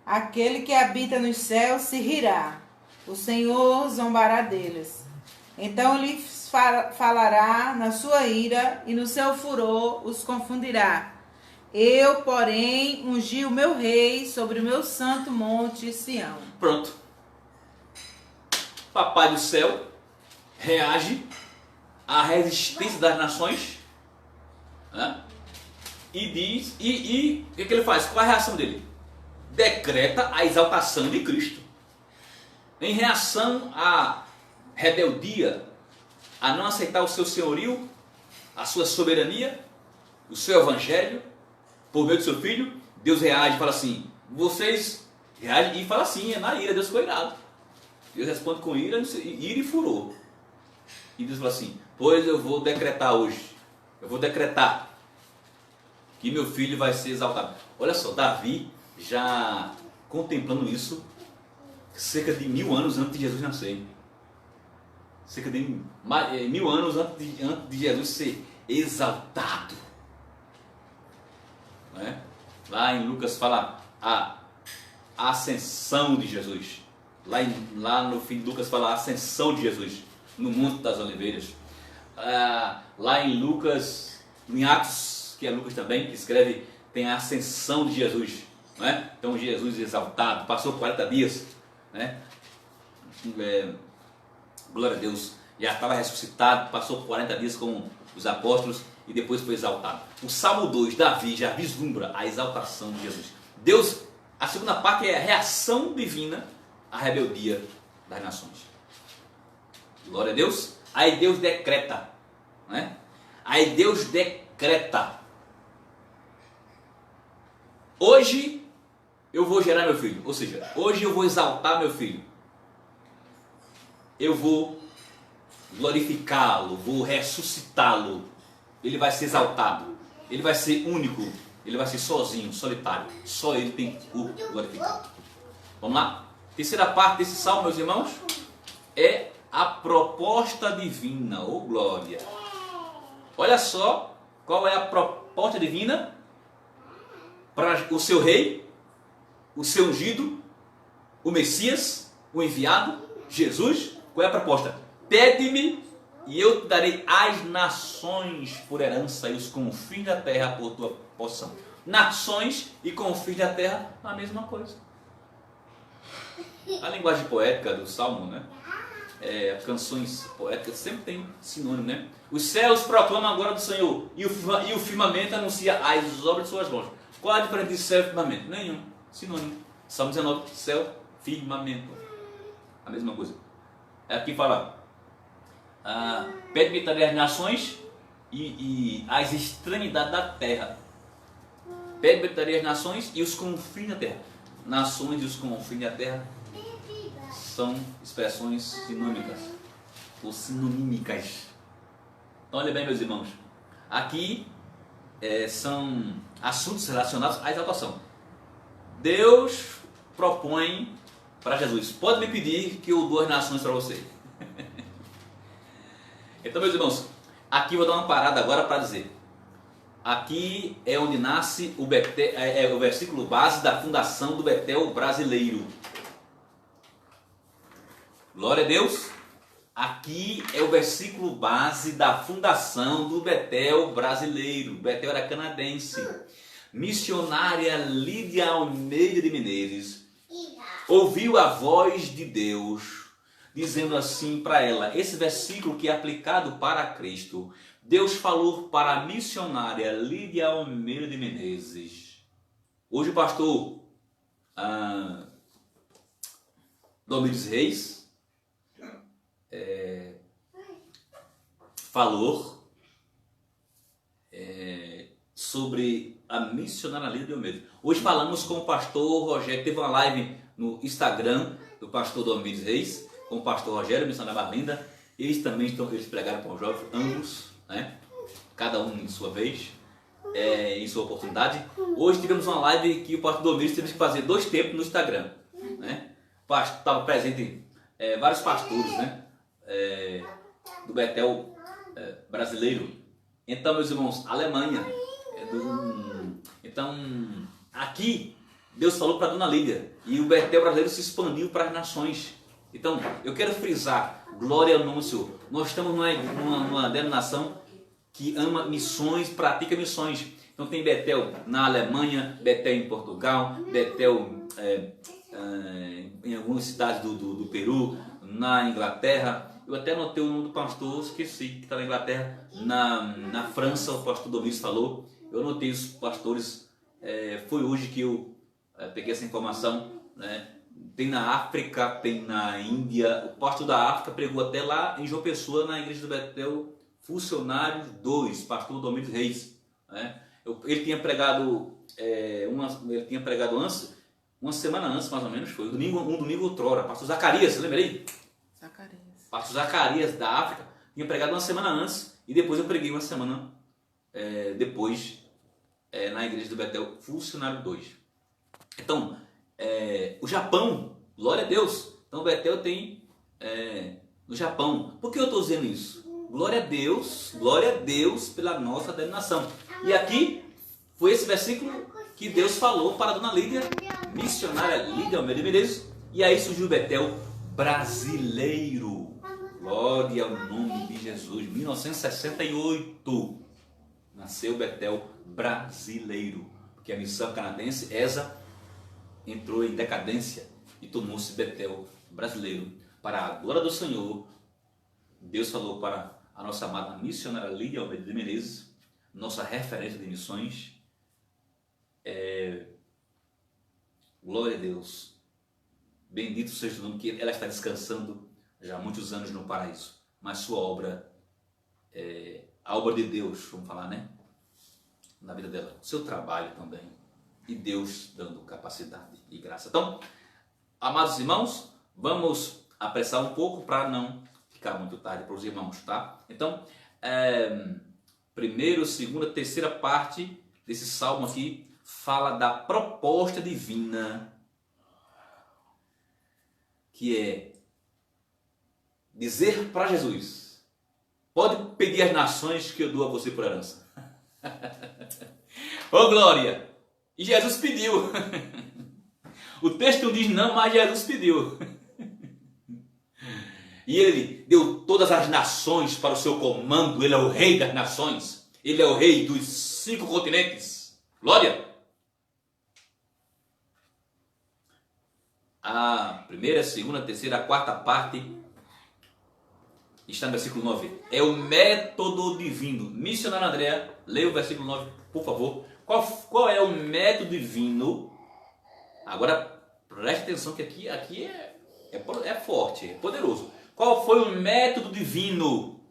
Aquele que habita nos céus se rirá, o Senhor zombará deles. Então lhes falará na sua ira e no seu furor os confundirá. Eu, porém, ungi o meu rei sobre o meu santo monte Sião. Pronto. Papai do céu reage à resistência das nações, né? E diz, e o que ele faz? Qual é a reação dele? Decreta a exaltação de Cristo. Em reação à rebeldia, a não aceitar o seu senhorio, a sua soberania, o seu evangelho, por meio do seu filho, Deus reage e fala assim, vocês reagem e fala assim, é na ira, Deus ficou irado. Deus responde com ira e furor. E Deus fala assim, pois eu vou decretar hoje, eu vou decretar que meu filho vai ser exaltado. Olha só, Davi já contemplando isso cerca de 1000 anos antes de Jesus nascer. Cerca de 1000 anos antes de Jesus ser exaltado. Não é? Lá em Lucas fala a ascensão de Jesus. Lá no fim de Lucas fala a ascensão de Jesus no Monte das Oliveiras. Lá em Lucas, em Atos, que é Lucas também, que escreve, tem a ascensão de Jesus. Não é? Então Jesus exaltado, passou 40 dias, né? Glória a Deus, já estava ressuscitado, passou 40 dias com os apóstolos e depois foi exaltado. O Salmo 2, Davi já vislumbra a exaltação de Jesus. Deus, a segunda parte é a reação divina à rebeldia das nações. Glória a Deus. Aí Deus decreta, né? Aí Deus decreta. Hoje eu vou gerar meu filho, ou seja, hoje eu vou exaltar meu filho. Eu vou glorificá-lo, vou ressuscitá-lo. Ele vai ser exaltado, ele vai ser único, ele vai ser sozinho, solitário. Só ele tem o glorificado. Vamos lá? Terceira parte desse salmo, meus irmãos, é a proposta divina, ô glória. Olha só qual é a proposta divina para o seu rei, o seu ungido, o Messias, o enviado, Jesus. Qual é a proposta? Pede-me e eu te darei as nações por herança e os confins da terra por tua possessão. Nações e confins da terra, a mesma coisa. A linguagem poética do Salmo, né? canções poéticas sempre tem sinônimo, né? Os céus proclamam a glória do Senhor e o firmamento anuncia as obras de suas mãos. Qual a diferença de céu e firmamento? Nenhum. Sinônimo. Salmo 19, céu, firmamento. A mesma coisa. Aqui fala, pede-me também as nações e as extremidades da terra. Pede-me também as nações e os confins da terra. Nações e os confins da terra são expressões sinônicas ou sinonímicas. Então, olha bem, meus irmãos. Aqui são assuntos relacionados à exaltação. Deus propõe para Jesus: pode me pedir que eu dou as nações para você. Então, meus irmãos, aqui vou dar uma parada agora para dizer. Aqui é onde nasce o Betel, o versículo base da fundação do Betel brasileiro. Glória a Deus. Aqui é o versículo base da fundação do Betel brasileiro. Betel era canadense. Missionária Lídia Almeida de Menezes ouviu a voz de Deus dizendo assim para ela, esse versículo que é aplicado para Cristo. Deus falou para a missionária Lídia Almeida de Menezes. Hoje o pastor Domingos Reis falou sobre a missionária Lídia Almeida. Hoje falamos com o pastor Rogério, teve uma live no Instagram do pastor Domingos Reis, com o pastor Rogério, missionária Marlinda. Eles também eles pregaram para os jovens, ambos, né? Cada um em sua vez, em sua oportunidade. Hoje tivemos uma live que o pastor Domingos teve que fazer 2 tempos no Instagram, né? Estava presente vários pastores, né? Do Betel brasileiro. Então, meus irmãos, Alemanha. Então, aqui Deus falou para a dona Lídia e o Betel brasileiro se expandiu para as nações. Então, eu quero frisar, glória ao nome do Senhor. Nós estamos numa denominação que ama missões, pratica missões. Então tem Betel na Alemanha, Betel em Portugal, Betel em algumas cidades do Peru, na Inglaterra. Eu até anotei o nome do pastor, esqueci, que está na Inglaterra. Na França, o pastor Domingos falou. Eu anotei os pastores, foi hoje que eu peguei essa informação, né? Tem na África, tem na Índia. O pastor da África pregou até lá em João Pessoa, na igreja do Betel Funcionários 2, pastor Domingos Reis, né? Ele tinha pregado antes, uma semana antes mais ou menos, foi um domingo outrora. Pastor Zacarias, você lembra aí? Zacarias. Pastor Zacarias da África tinha pregado uma semana antes e depois eu preguei uma semana depois na igreja do Betel Funcionário 2. Então, o Japão, glória a Deus. Então o Betel tem no Japão. Por que eu estou dizendo isso? Glória a Deus pela nossa denominação. E aqui foi esse versículo que Deus falou para a dona Lídia, missionária Lídia Almeida de Menezes. E aí surgiu o Betel brasileiro. Glória ao nome de Jesus. 1968 nasceu o Betel brasileiro. Porque a missão canadense, ESA, entrou em decadência e tornou-se Betel brasileiro. Para a glória do Senhor, Deus falou para a nossa amada missionária Lídia Almeida de Menezes, nossa referência de missões. Glória a Deus. Bendito seja o nome, que ela está descansando já há muitos anos no paraíso. Mas sua obra, a obra de Deus, vamos falar, né? Na vida dela, seu trabalho também. E Deus dando capacidade e graça. Então, amados irmãos, vamos apressar um pouco para não ficar muito tarde para os irmãos, tá? Então, primeira, segunda, terceira parte desse salmo aqui fala da proposta divina, que é dizer para Jesus: pode pedir as nações que eu dou a você por herança. Ô glória! E Jesus pediu. O texto não diz não, mas Jesus pediu. E ele deu todas as nações para o seu comando. Ele é o rei das nações. Ele é o rei dos 5 continentes. Glória! A primeira, a segunda, a terceira, a quarta parte está no versículo 9. É o método divino. Missionário André, leia o versículo 9, por favor. Qual é o método divino? Agora, preste atenção que aqui é forte, é poderoso. Qual foi o método divino?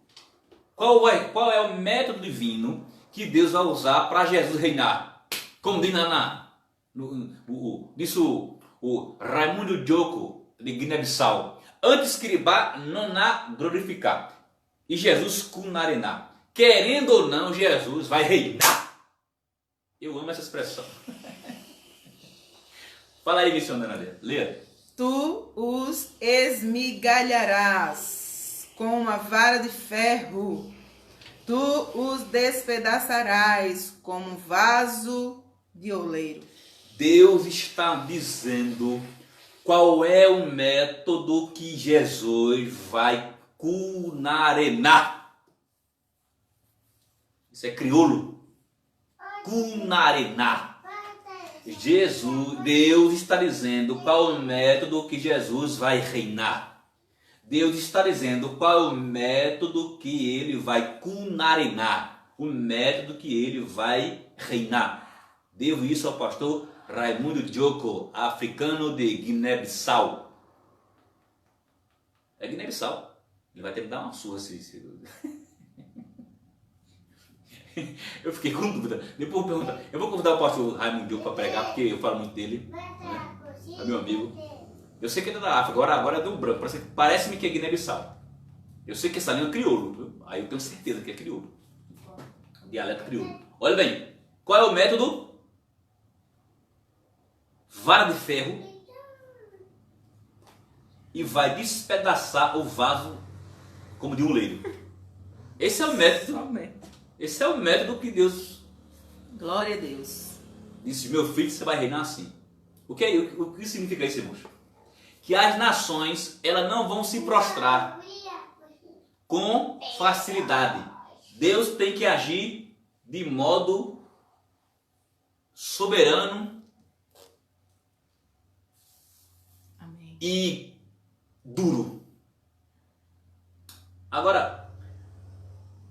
Qual é o método divino que Deus vai usar para Jesus reinar? Como diz o Raimundo Joko, de Guiné-Bissau. Antes Kiribá Naná glorificar. E Jesus cunarená. Querendo ou não, Jesus vai reinar. Eu amo essa expressão. Fala aí, missionária. Leia. Tu os esmigalharás com uma vara de ferro. Tu os despedaçarás como um vaso de oleiro. Deus está dizendo qual é o método que Jesus vai cunarenar. Isso é crioulo. Cunarenar. Deus está dizendo qual é o método que Jesus vai reinar. Deus está dizendo qual é o método que ele vai cunarenar. O método que ele vai reinar. Devo isso ao pastor Raimundo Joko, africano de Guiné-Bissau. É Guiné-Bissau. Ele vai ter que dar uma surra se... Eu fiquei com dúvida. Depois eu vou perguntar. Eu vou convidar o pastor Raimundo Joko para pregar, porque eu falo muito dele. Né? É meu amigo. Eu sei que ele é da África, agora deu um branco. Parece-me que é Guiné-Bissau. Eu sei que essa língua é crioulo, viu? Aí eu tenho certeza que é crioulo. Dialeto crioulo. Olha bem, qual é o método? Vara de ferro. E vai despedaçar o vaso como de um oleiro. Esse é o método. Esse é o método que Deus... Glória a Deus. Disse, meu filho, você vai reinar assim. O que significa isso, irmãos? Que as nações, elas não vão se prostrar com facilidade. Deus tem que agir de modo soberano. Amém. E duro. Agora,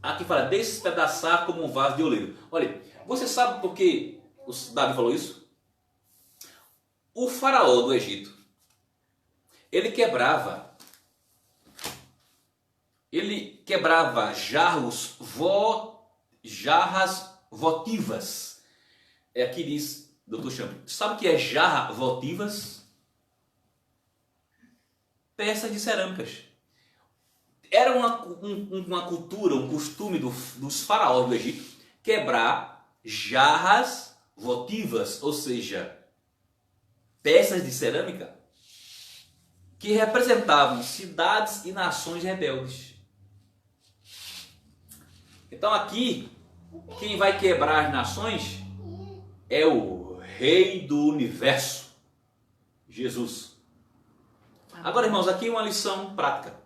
aqui fala despedaçar como um vaso de oleiro. Olha, você sabe por que o Davi falou isso? O faraó do Egito, ele quebrava jarras votivas. Aqui diz, Dr. Champ, sabe o que é jarra votivas? Peças de cerâmicas. Era uma cultura, um costume dos faraós do Egito quebrar jarras votivas, ou seja, peças de cerâmica que representavam cidades e nações rebeldes. Então aqui, quem vai quebrar as nações é o Rei do Universo, Jesus. Agora, irmãos, aqui uma lição prática.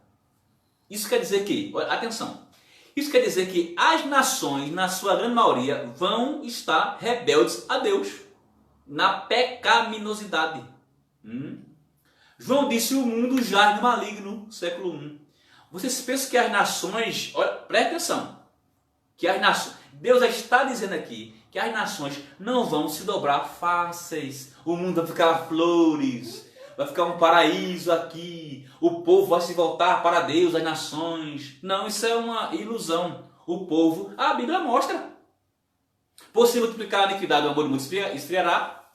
Isso quer dizer que, atenção, isso quer dizer que as nações, na sua grande maioria, vão estar rebeldes a Deus, na pecaminosidade. João disse, o mundo jaz no maligno, século 1. Vocês pensam que as nações, olha, presta atenção, que as nações, Deus está dizendo aqui que as nações não vão se dobrar fáceis, o mundo vai ficar flores, vai ficar um paraíso aqui, o povo vai se voltar para Deus, as nações. Não, isso é uma ilusão. O povo, a Bíblia mostra. Por se multiplicar a iniquidade, o amor do mundo esfriará.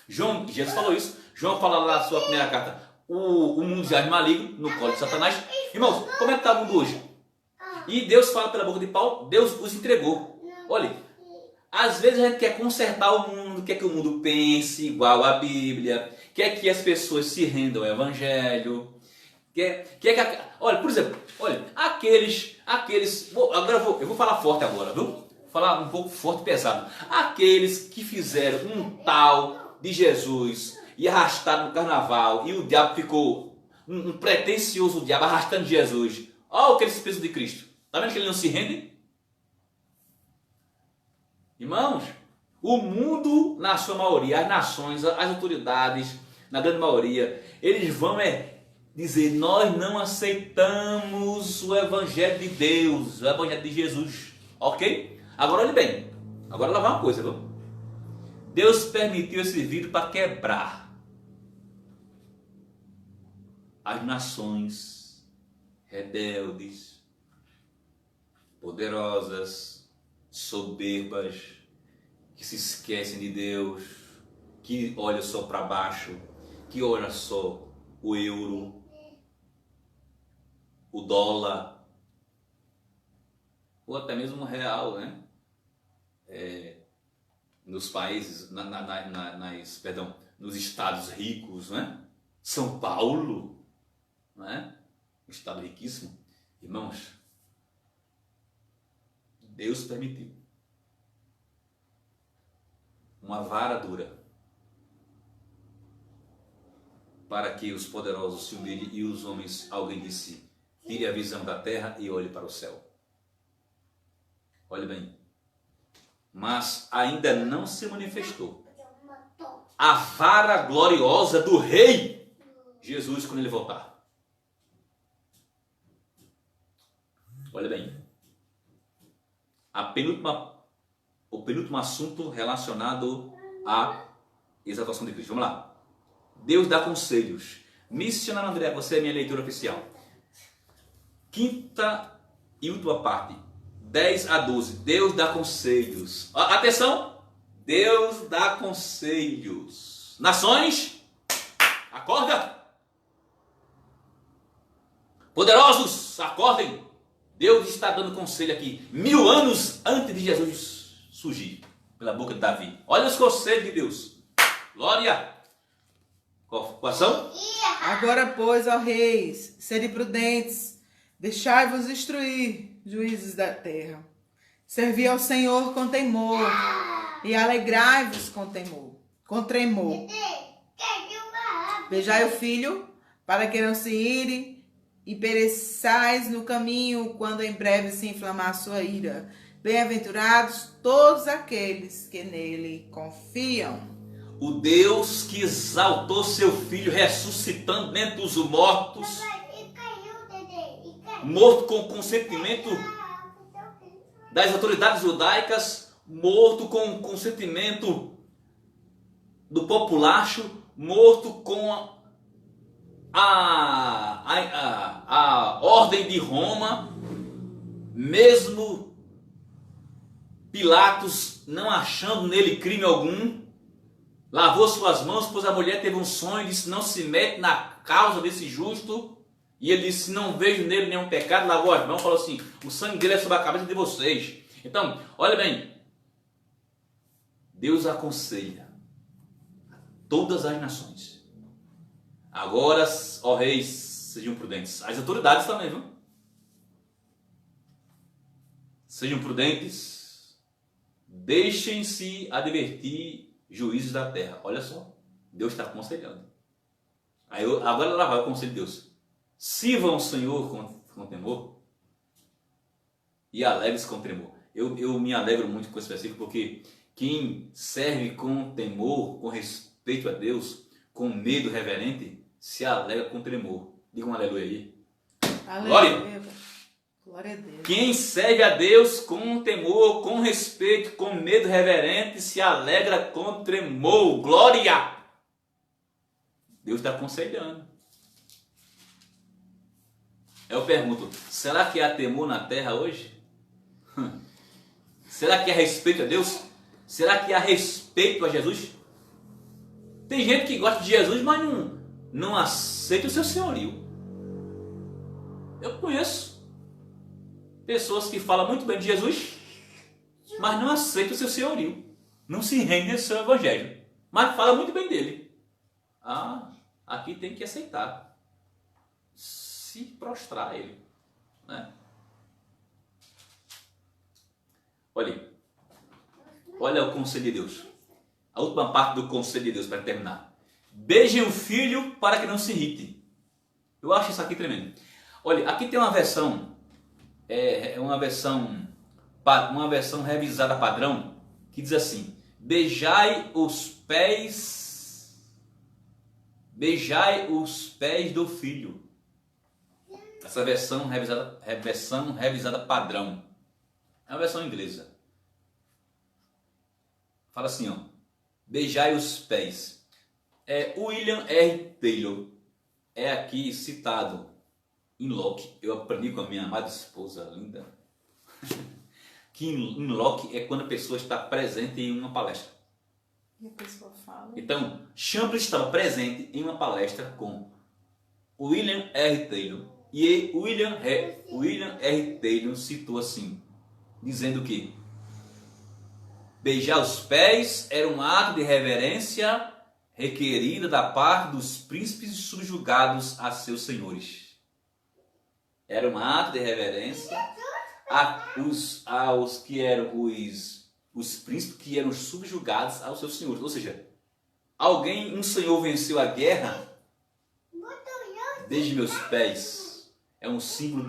Jesus falou isso. João fala lá na sua primeira carta, o mundo jaz maligno, no colo de Satanás. Irmãos, como é que está o mundo hoje? E Deus fala pela boca de Paulo, Deus os entregou. Olha, às vezes a gente quer consertar o mundo, quer que o mundo pense igual à Bíblia, quer que as pessoas se rendam ao Evangelho, quer que... Olha, por exemplo, aqueles agora eu vou falar forte agora, viu? Vou falar um pouco forte e pesado. Aqueles que fizeram um tal de Jesus e arrastaram no carnaval, e o diabo ficou, um pretensioso diabo arrastando Jesus. Olha o que eles pensam de Cristo. Está vendo que ele não se rende? Irmãos, o mundo, na sua maioria, as nações, as autoridades, na grande maioria, eles vão dizer: nós não aceitamos o Evangelho de Deus, o Evangelho de Jesus. Ok? Agora olhe bem, agora lá vai uma coisa, viu? Deus permitiu esse vírus para quebrar as nações rebeldes, poderosas, soberbas, que se esquecem de Deus, que olham só para baixo, que olham só o euro, o dólar, ou até mesmo o real, né? Nos países, nos estados ricos, né? São Paulo, né? Um estado riquíssimo. Irmãos, Deus permitiu uma vara dura para que os poderosos se humilhem e os homens, alguém disse, tire a visão da terra e olhe para o céu. Olhe bem. Mas ainda não se manifestou a vara gloriosa do Rei Jesus quando ele voltar. Olha bem. O penúltimo assunto relacionado à exaltação de Cristo. Vamos lá. Deus dá conselhos. Missionário André, você é minha leitura oficial. Quinta e última parte. 10 a 12. Deus dá conselhos. Atenção! Deus dá conselhos. Nações, acorda! Poderosos, acordem! Deus está dando conselho aqui. 1000 anos antes de Jesus surgir pela boca de Davi. Olha os conselhos de Deus. Glória! Quais são? Agora, pois, ó reis, sede prudentes, deixai-vos instruir, juízes da terra. Servi ao Senhor com temor, e alegrai-vos com temor, com tremor. Beijai o filho, para que não se ire, e pereçais no caminho, quando em breve se inflamar a sua ira. Bem-aventurados todos aqueles que nele confiam. O Deus que exaltou seu filho, ressuscitando dentre os mortos, morto com o consentimento das autoridades judaicas, morto com o consentimento do populacho, morto com a ordem de Roma, mesmo Pilatos não achando nele crime algum, lavou suas mãos, pois a mulher teve um sonho, disse: não se mete na causa desse justo. E ele disse: não vejo nele nenhum pecado. Lavou as mãos, falou assim: o sangue dele é sobre a cabeça de vocês. Então, olha bem, Deus aconselha a todas as nações. Agora, ó reis, sejam prudentes. As autoridades também, viu? Sejam prudentes. Deixem-se advertir, juízes da terra. Olha só, Deus está aconselhando. Agora lá vai o conselho de Deus. Sirvam o Senhor com temor e alegre-se com tremor. Eu me alegro muito com esse versículo, porque quem serve com temor, com respeito a Deus, com medo reverente, se alegra com tremor. Diga um aleluia aí. Aleluia. Glória a Deus. Quem serve a Deus com temor, com respeito, com medo reverente, se alegra com tremor. Glória! Deus está aconselhando. Eu pergunto, será que há temor na terra hoje? Será que há respeito a Deus? Será que há respeito a Jesus? Tem gente que gosta de Jesus, mas não aceita o seu senhorio. Eu conheço pessoas que falam muito bem de Jesus, mas não aceitam o seu senhorio. Não se rendem ao seu evangelho, mas falam muito bem dele. Aqui tem que aceitar. Se prostrar a ele, né? Olha o conselho de Deus. A última parte do conselho de Deus para terminar. Beijem o filho para que não se irrite. Eu acho isso aqui tremendo. Olha, aqui tem uma versão, uma versão revisada padrão, que diz assim: beijai os pés beijai os pés do filho. Essa versão revisada padrão. É uma versão inglesa. Fala assim, ó. Beijai os pés. William R. Taylor é aqui citado em Locke. Eu aprendi com a minha amada esposa linda. Que em Locke é quando a pessoa está presente em uma palestra. E a pessoa fala. Então, Chambliss estava presente em uma palestra com William R. Taylor. E William R. Taylor citou assim, dizendo que beijar os pés era um ato de reverência requerida da parte dos príncipes subjugados a seus senhores. Era um ato de reverência aos que eram os príncipes que eram subjugados aos seus senhores. Ou seja, um senhor venceu a guerra, beije meus pés. É um símbolo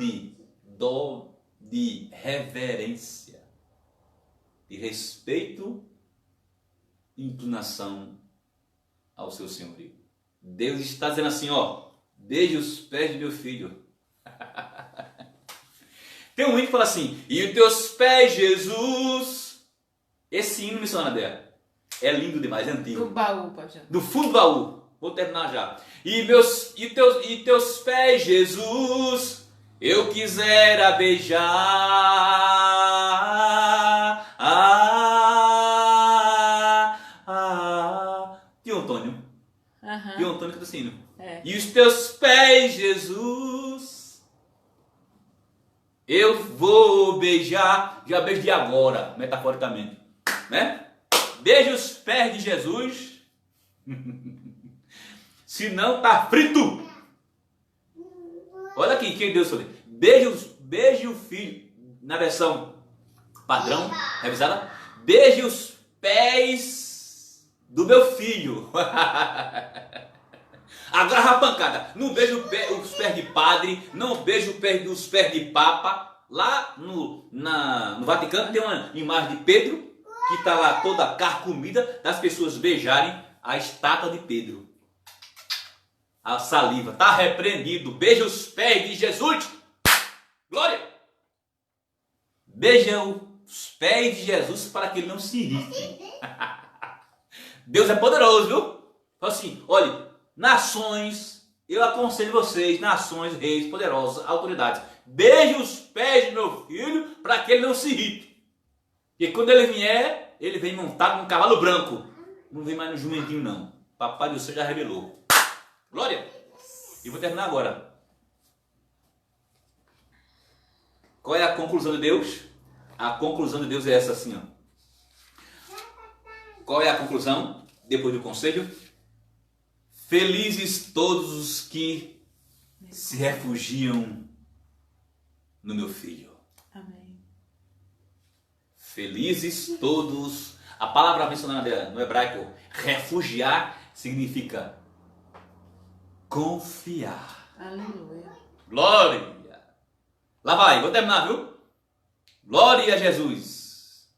de reverência, de respeito e inclinação ao seu senhorio. Deus está dizendo assim, ó, beije os pés do meu filho. Tem um hino que fala assim, e os teus pés, Jesus. Esse hino, missionária dela, é lindo demais, é antigo. Do baú, pastor. Do fundo do baú. Vou terminar já. E teus pés, Jesus, eu quisera beijar. Tio Antônio. Tio Antônio canta assim. E os teus pés, Jesus, eu vou beijar. Já beijo de agora, metaforicamente. Né? Beija os pés de Jesus. Se não, tá frito. Olha aqui, que Deus falou. Beije o filho. Na versão padrão, revisada. Beije os pés do meu filho. Agarra a pancada. Não beije os pés de padre. Não beije os pés de papa. Lá no Vaticano tem uma imagem de Pedro, que está lá toda carcomida, das pessoas beijarem a estátua de Pedro. A saliva está repreendido. Beija os pés de Jesus. Glória. Beija os pés de Jesus para que ele não se irrite. Deus é poderoso, viu? Fala assim, olha, nações, eu aconselho vocês, nações, reis, poderosos, autoridades, beije os pés do meu filho para que ele não se irrite. E quando ele vier, ele vem montado num cavalo branco. Não vem mais no jumentinho, não. Papai do céu já revelou. Glória! E vou terminar agora. Qual é a conclusão de Deus? A conclusão de Deus é essa assim, ó. Qual é a conclusão? Depois do conselho. Felizes todos os que se refugiam no meu filho. Amém. Felizes todos. A palavra mencionada no hebraico, refugiar, significa confiar. Aleluia. Glória. Lá vai, vou terminar, viu? Glória a Jesus.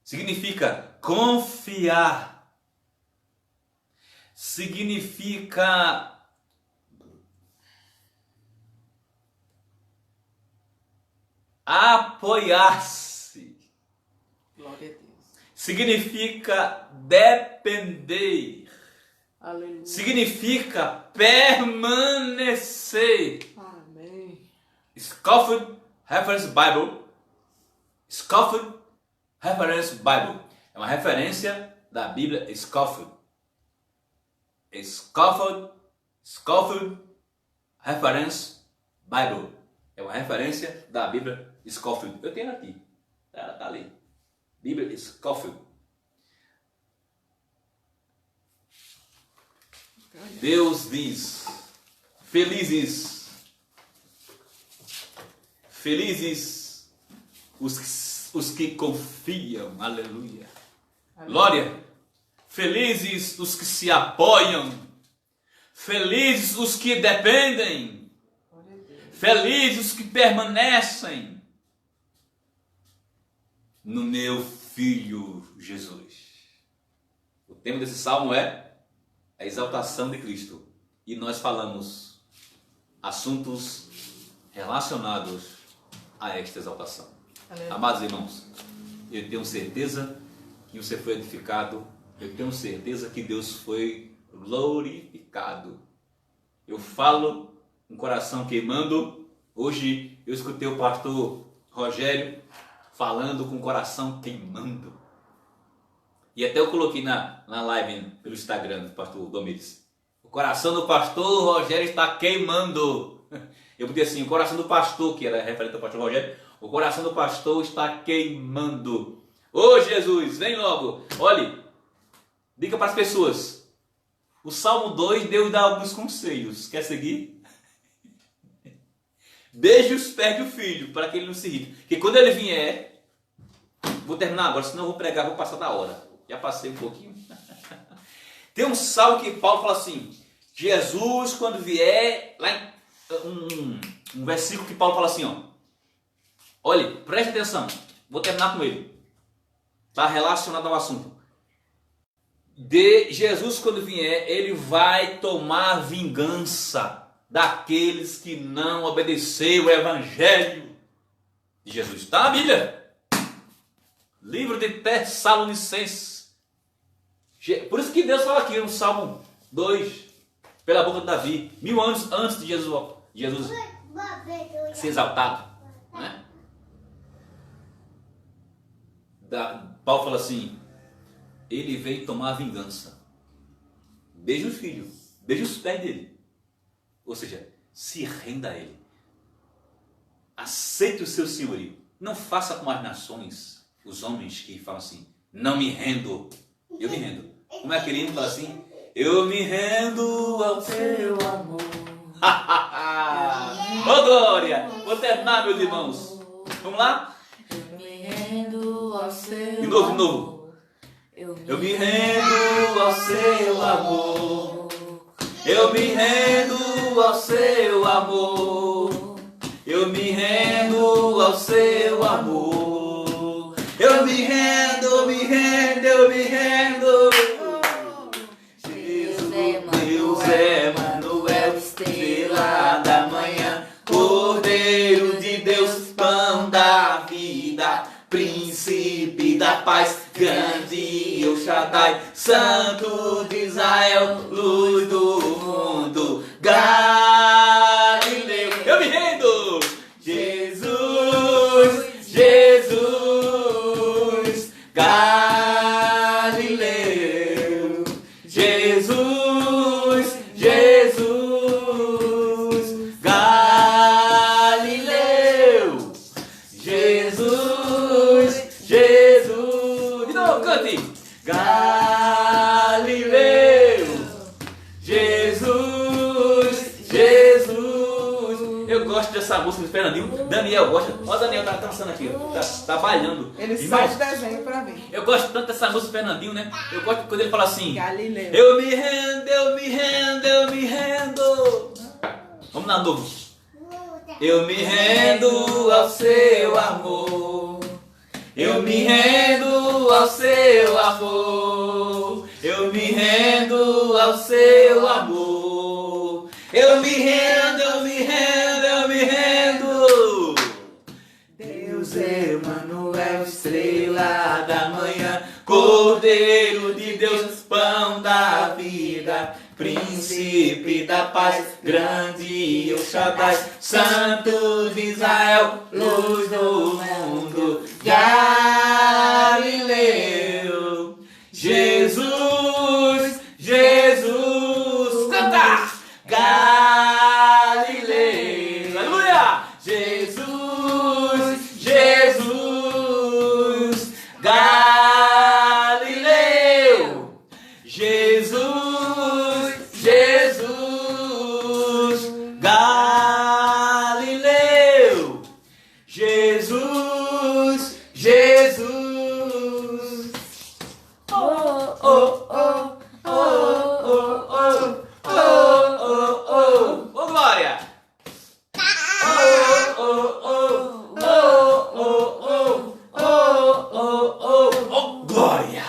Significa confiar. Significa apoiar-se. Glória a Deus. Significa depender. Aleluia. Significa permanecer. Amém. Scofield Reference Bible. Scofield Reference Bible. É uma referência da Bíblia Scofield. Scofield Reference Bible. É uma referência da Bíblia Scofield. Eu tenho aqui. Ela está ali. Bíblia Scofield. Deus diz: felizes os que confiam, aleluia. Glória. Felizes os que se apoiam, felizes os que dependem, felizes os que permanecem no meu filho Jesus. O tema desse salmo é a exaltação de Cristo. E nós falamos assuntos relacionados a esta exaltação. Aleluia. Amados irmãos, eu tenho certeza que você foi edificado, eu tenho certeza que Deus foi glorificado. Eu falo com o coração queimando. Hoje eu escutei o pastor Rogério falando com o coração queimando. E até eu coloquei na live pelo Instagram do pastor Domires. O coração do pastor Rogério está queimando. Eu botei assim, o coração do pastor, que era referente ao pastor Rogério, o coração do pastor está queimando. Ô Jesus, vem logo. Olhe, diga para as pessoas. O Salmo 2, Deus dá alguns conselhos. Quer seguir? Beije os pés do filho, para que ele não se irrite. Porque quando ele vier, vou terminar agora, senão eu vou pregar, vou passar da hora. Já passei um pouquinho. Tem um salmo que Paulo fala assim, Jesus quando vier, lá em um versículo que Paulo fala assim, ó. Olha, preste atenção, vou terminar com ele. Está relacionado ao assunto. De Jesus quando vier, ele vai tomar vingança daqueles que não obedeceram o evangelho de Jesus. Está na Bíblia. Livro de Tessalonicenses. Por isso que Deus fala aqui no Salmo 2, pela boca de Davi, 1000 anos antes de Jesus ser exaltado. Né? Paulo fala assim, ele veio tomar vingança. Beije o filho, beije os pés dele. Ou seja, se renda a ele. Aceite o seu senhorio. Não faça como as nações, os homens que falam assim, não me rendo, eu me rendo. Como é aquele hino que fala assim? Eu me rendo ao teu amor. Ô glória! Vou terminar, meus irmãos. Vamos lá? Eu me rendo ao seu De novo. Eu me rendo ao seu amor. Eu me rendo ao seu amor. Eu me rendo ao seu amor. Eu me rendo, eu me rendo, eu me rendo. Deus é Manuel, estrela da manhã, Cordeiro de Deus, pão da vida, príncipe da paz, grande El Shaddai, Santo de Israel, luz do mundo, Galileu. Eu me rendo! Jesus, Jesus, Galileu. Jesus, Jesus, Galileu. Jesus, Jesus. De novo, cante. Galileu. Jesus, Jesus. Eu gosto dessa música do Fernandinho. Daniel gosta. Ó, Daniel tá dançando aqui, ó. Tá trabalhando. Ele Irmãos, sai de desenho pra mim. eu gosto tanto dessa música do Fernandinho, né? Eu gosto quando ele fala assim: Galileu. eu me rendo, eu me rendo, eu me rendo. Vamos lá, novo. Eu me rendo ao seu amor. Eu me rendo ao seu amor. Eu me rendo ao seu amor. Eu me rendo, eu me rendo, eu me rendo. Deus é Emanuel, estrela da manhã, Cordeiro de Deus, pão da vida, príncipe da paz, grande El Shaddai, Santo de Israel, luz do mundo, Galileu. Jesus, Jesus, canta! Galileu, aleluia! Jesus, Jesus, Galileu. Jesus, Jesus, Galileu. Jesus, Jesus. Oh, oh, oh, oh, oh, oh, oh, oh, oh, oh, glória! Oh, oh, oh, oh, oh, oh, oh, oh, oh, oh, glória!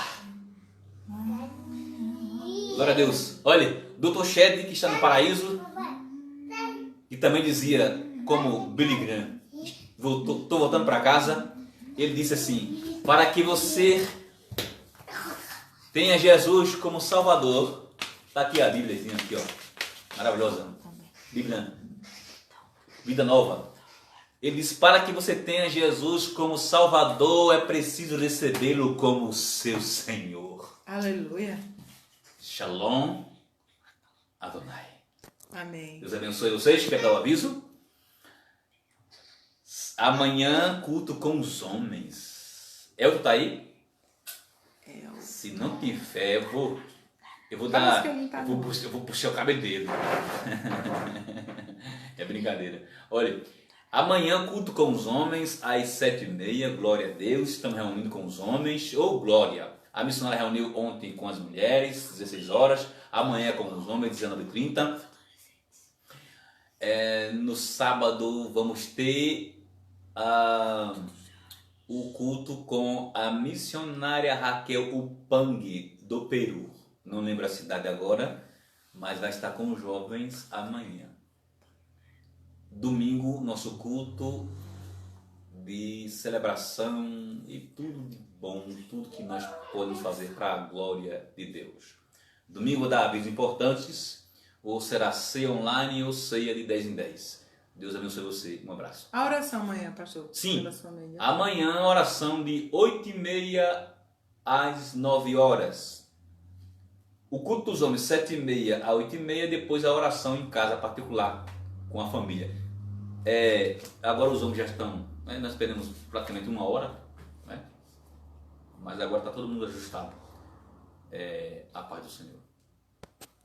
Glória a Deus. Deus. Olha, Dr. Shedd, que está no paraíso, e também dizia, como Billy Graham, estou voltando para casa, ele disse assim, para que você tenha Jesus como Salvador. Está aqui a Bíbliazinha, aqui, ó, maravilhosa. Bíblia, vida nova. Ele diz, para que você tenha Jesus como Salvador, é preciso recebê-lo como seu Senhor. Aleluia. Shalom Adonai. Amém. Deus abençoe vocês. Quer dar o aviso? Amanhã, culto com os homens. Elton tá aí? Se não tiver, eu vou dar. Eu vou puxar o cabelo dele. É brincadeira. Olha, amanhã, culto com os homens, às 7h30. Glória a Deus. Estamos reunindo com os homens. Ou glória. A missionária reuniu ontem com as mulheres, 16 horas. Amanhã com os homens, 19h30. No sábado vamos ter o culto com a missionária Raquel Upang, do Peru. Não lembro a cidade agora, mas vai estar com os jovens amanhã. Domingo, nosso culto de celebração e tudo de bom, tudo que nós podemos fazer para a glória de Deus. Domingo dá avisos importantes, ou será ceia online ou ceia de 10 em 10. Deus abençoe você. Um abraço. A oração amanhã, pastor? Sim, amanhã oração de 8h30 às 9 horas. O culto dos homens 7h30 a 8h30, depois a oração em casa particular com a família. Agora os homens já estão, nós perdemos praticamente 1 hora, né? Mas agora está todo mundo ajustado. A paz do Senhor.